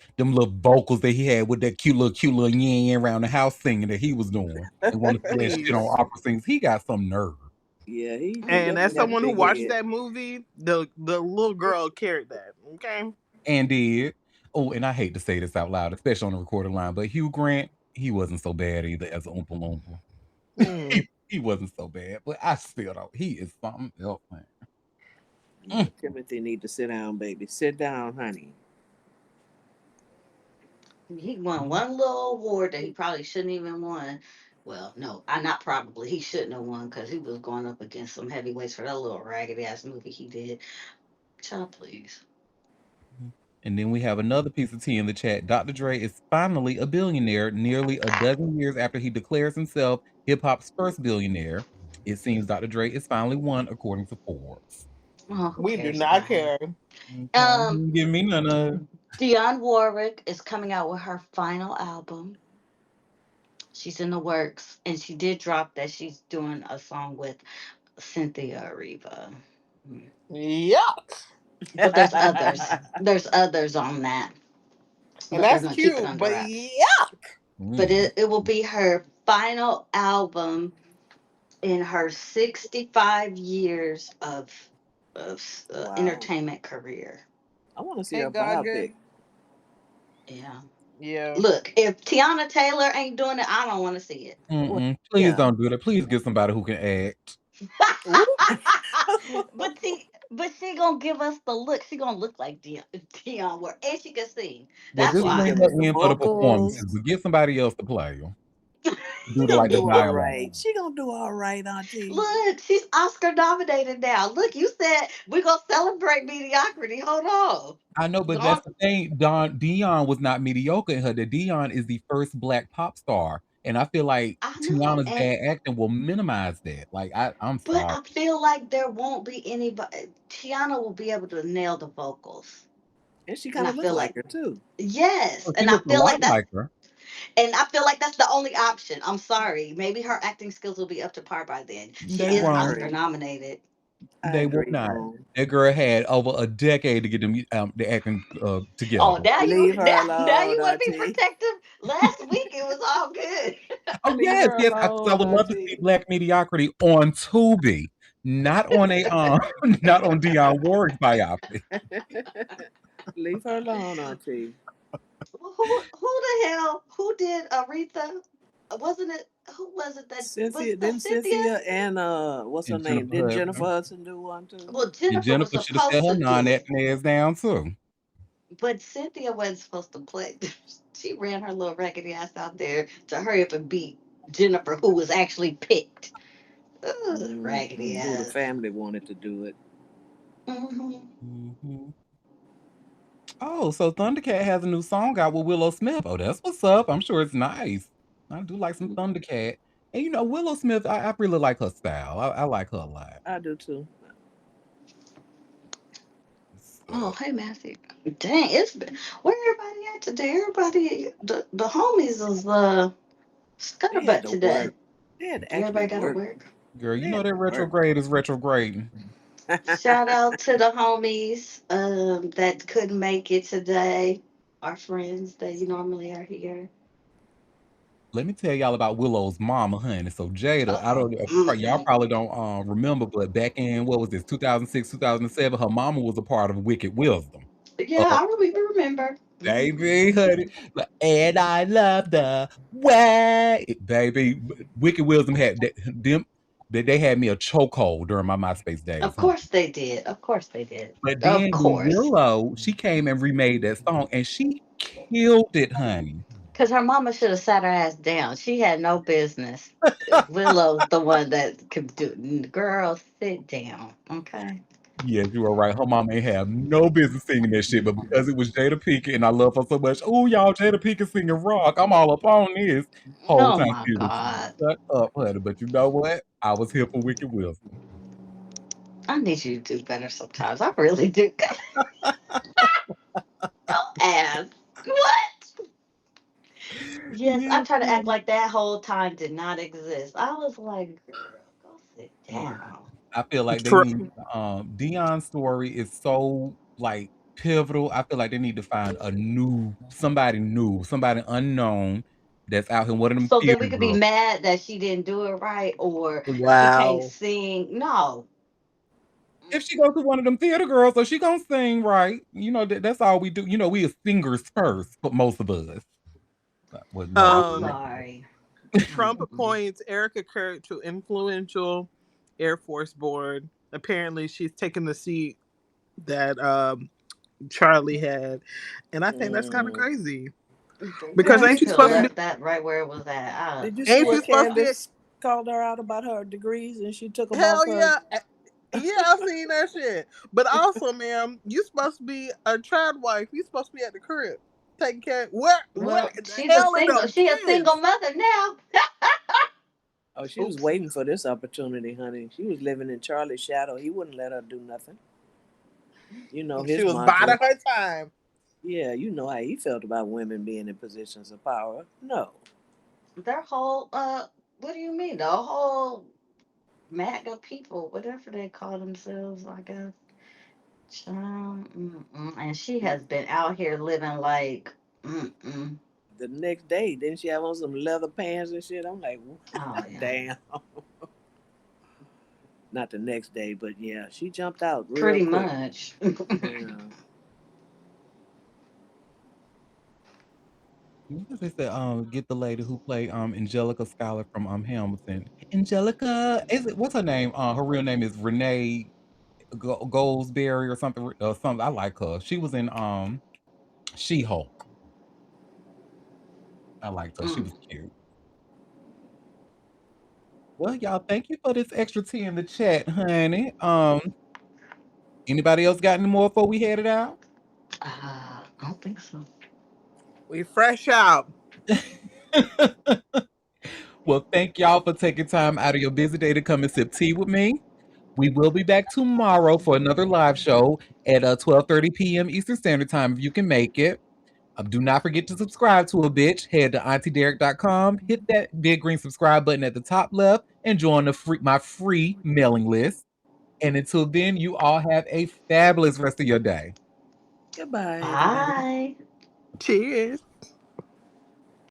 vocals that he had with that cute little yin yin around the house singing that he was doing and wanted to put that shit on Please. opera sings. He got some nerve. Yeah, he And as definitely got a someone who big watched head. that movie, the little girl carried that. Okay. And did. Oh, and I hate to say this out loud, especially on the recorded line, but Hugh Grant, he wasn't so bad either as an Oompa Loompa. Hmm. He wasn't so bad, but I still don't. He is something else, man. Yeah, Mm. Timothy need to sit down, baby. Sit down, honey. He won one little award that he probably shouldn't even won. Well, no, I not probably. He shouldn't have won because he was going up against some heavyweights for that little raggedy ass movie he did. Child, please. And then we have another piece of tea in the chat. Dr. Dre is finally a billionaire nearly a dozen years after he declares himself hip hop's first billionaire. It seems Dr. Dre is finally one, according to Forbes. Oh, who We do cares not about him? care. Okay. Um, Give me none of. Dionne Warwick is coming out with her final album. She's in the works, and she did drop that she's doing a song with Cynthia Erivo. Mm. Yuck. But there's others. There's others on that, And but they're that's gonna keep it cute, under but wraps. yuck. But Mm. it will be her final album in her 65 years of Wow. entertainment career. I want to see Hey, her God biopic. good. Yeah. Yeah. Look, if Tiana Taylor ain't doing it, I don't want to see it. Well, Mm-mm. Please yeah. don't do that. Please get somebody who can act. Ooh. But she gonna give us the look. She gonna look like Dion, where and she can sing. Well, That's just She can why. bring give her us the in for the performances, vocals. but get somebody else to play them. She Do the gonna like the do all dialogue. right. She gonna do all right, Auntie. Look, she's Oscar nominated now. Look, you said we're gonna celebrate mediocrity. Hold on. I know, but that's Don't the thing. Dion was not mediocre in her. That Dion is the first black pop star. And I feel like I know, Tiana's bad acting will minimize that. Like, I'm but sorry. I feel like there won't be anybody. Tiana will be able to nail the vocals, And she and kind I of looked feel like like her too. yes, Oh, she and I looks a feel lot like that's like her. and I feel like that's the only option. I'm sorry, maybe her acting skills will be up to par by then. She They I is won't. Oscar agree. nominated. I They will agree, not. home. That girl had over a decade to get them the acting Oh, together. now you Leave her now alone, you want to be Auntie. protective. Last week it was all good. Oh Leave yes, her yes, because I alone, would love to see Auntie. Black Mediocrity on Tubi, not on a not on Dionne Warwick's biopic. Leave her alone, Auntie. Who the hell who did Aretha? Wasn't it who was it that was Cynthia, that didn't Cynthia? Cynthia and what's her And name? Jennifer Didn't Jennifer Hudson. Hudson do one too? Well, And Jennifer was Jennifer should have set supposed her to do it, non-acting ass down too. but Cynthia wasn't supposed to play. She ran her little raggedy ass out there to hurry up and beat Jennifer, who was actually picked. Ugh, raggedy Who the ass. family wanted to do it? Hmm. Mhm. Oh, so Thundercat has a new song out with Willow Smith. Oh, that's what's up. I'm sure it's nice. I do like some Thundercat. And Willow Smith, I really like her style. I like her a lot. I do too. Oh, So, hey Matthew. Dang, it's been where everybody at today? Everybody, the homies is They had scuttlebutt to today. work. They had to actually Everybody got to work. work. girl, They you know had that to work. retrograde is retrograding. Shout out to the homies that couldn't make it today. Our friends that you normally are here. Let me tell y'all about Willow's mama, honey. So Jada, Uh I oh. don't y'all probably don't remember, but back in what was this, 2006, 2007, her mama was a part of Wicked Wisdom. Yeah, I really remember. Baby, honey. And I love the way. Baby, Wicked Wisdom had them. They had me a chokehold during my MySpace days, Of honey. course they did. Of course they did. But Of then when course. Willow, she came and remade that song and she killed it, honey. Because her mama should have sat her ass down. She had no business. Willow's the one that could do. Girl, sit down. Okay. Yes, you are right. Her mom ain't have no business singing that shit, but because it was Jada Pinkett and I love her so much, oh y'all, Jada Pinkett singing rock. I'm all up on this. Whole Oh time my she was God. shut up, honey. But you know what? I was here for Wicked Wilson. I need you to do better sometimes. I really do. Your ass. What? Yes, I Yes, try to act honey. like that whole time did not exist. I was like, girl, go sit down. I feel like they Tr- need Dion's story is so like pivotal. I feel like they need to find somebody unknown that's out here. One of them So then theater we could be girls. mad that she didn't do it right or she can't Wow. sing. No. If she goes to one of them theater girls, so she gonna sing right. That's all we do. We are singers first, but most of us. Well, no, I'm really. um, sorry. Trump Mm-mm. appoints Erica Kirk to influential Air Force board. Apparently, she's taken the seat that Charlie had, and I think that's kind of Mm. crazy because Did Girl, you ain't you she see could have supposed to where? be? left that right where it was at. Did you see Ain't where she supposed to be? Candace called her out about her degrees and she took them off Hell her? yeah. Yeah, I've seen that shit. But also, ma'am, you supposed to be a child wife. You supposed to be at the crib taking care. Where Well, the hell are them she a single kids? mother now. Oh, she was Oopsie. waiting for this opportunity, honey. She was living in Charlie's shadow. He wouldn't let her do nothing. You know She his was mantra. biding her time. Yeah, you know how he felt about women being in positions of power. No. Their whole what do you mean? The whole MAGA people, whatever they call themselves, I guess. Child, and she has been out here living like, mm-mm. The next day, didn't she have on some leather pants and shit? I'm like, Oh yeah, damn. Not the next day, but yeah, she jumped out real pretty quick. much. Yeah. They said, get the lady who played Angelica Schuyler from Hamilton. Angelica, what's her name? Her real name is Renee Goldsberry or something. Something. I like her. She was in She-Hulk. I liked her. She Mm. was cute. Well, y'all, thank you for this extra tea in the chat, honey. Anybody else got any more before we headed out? I don't think so. We fresh out. Well, thank y'all for taking time out of your busy day to come and sip tea with me. We will be back tomorrow for another live show at 12:30 p.m. Eastern Standard Time if you can make it. Do not forget to subscribe to a bitch. Head to auntiederek.com, hit that big green subscribe button at the top left, and join my free mailing list. And until then, you all have a fabulous rest of your day. Goodbye, everybody. Bye. Cheers.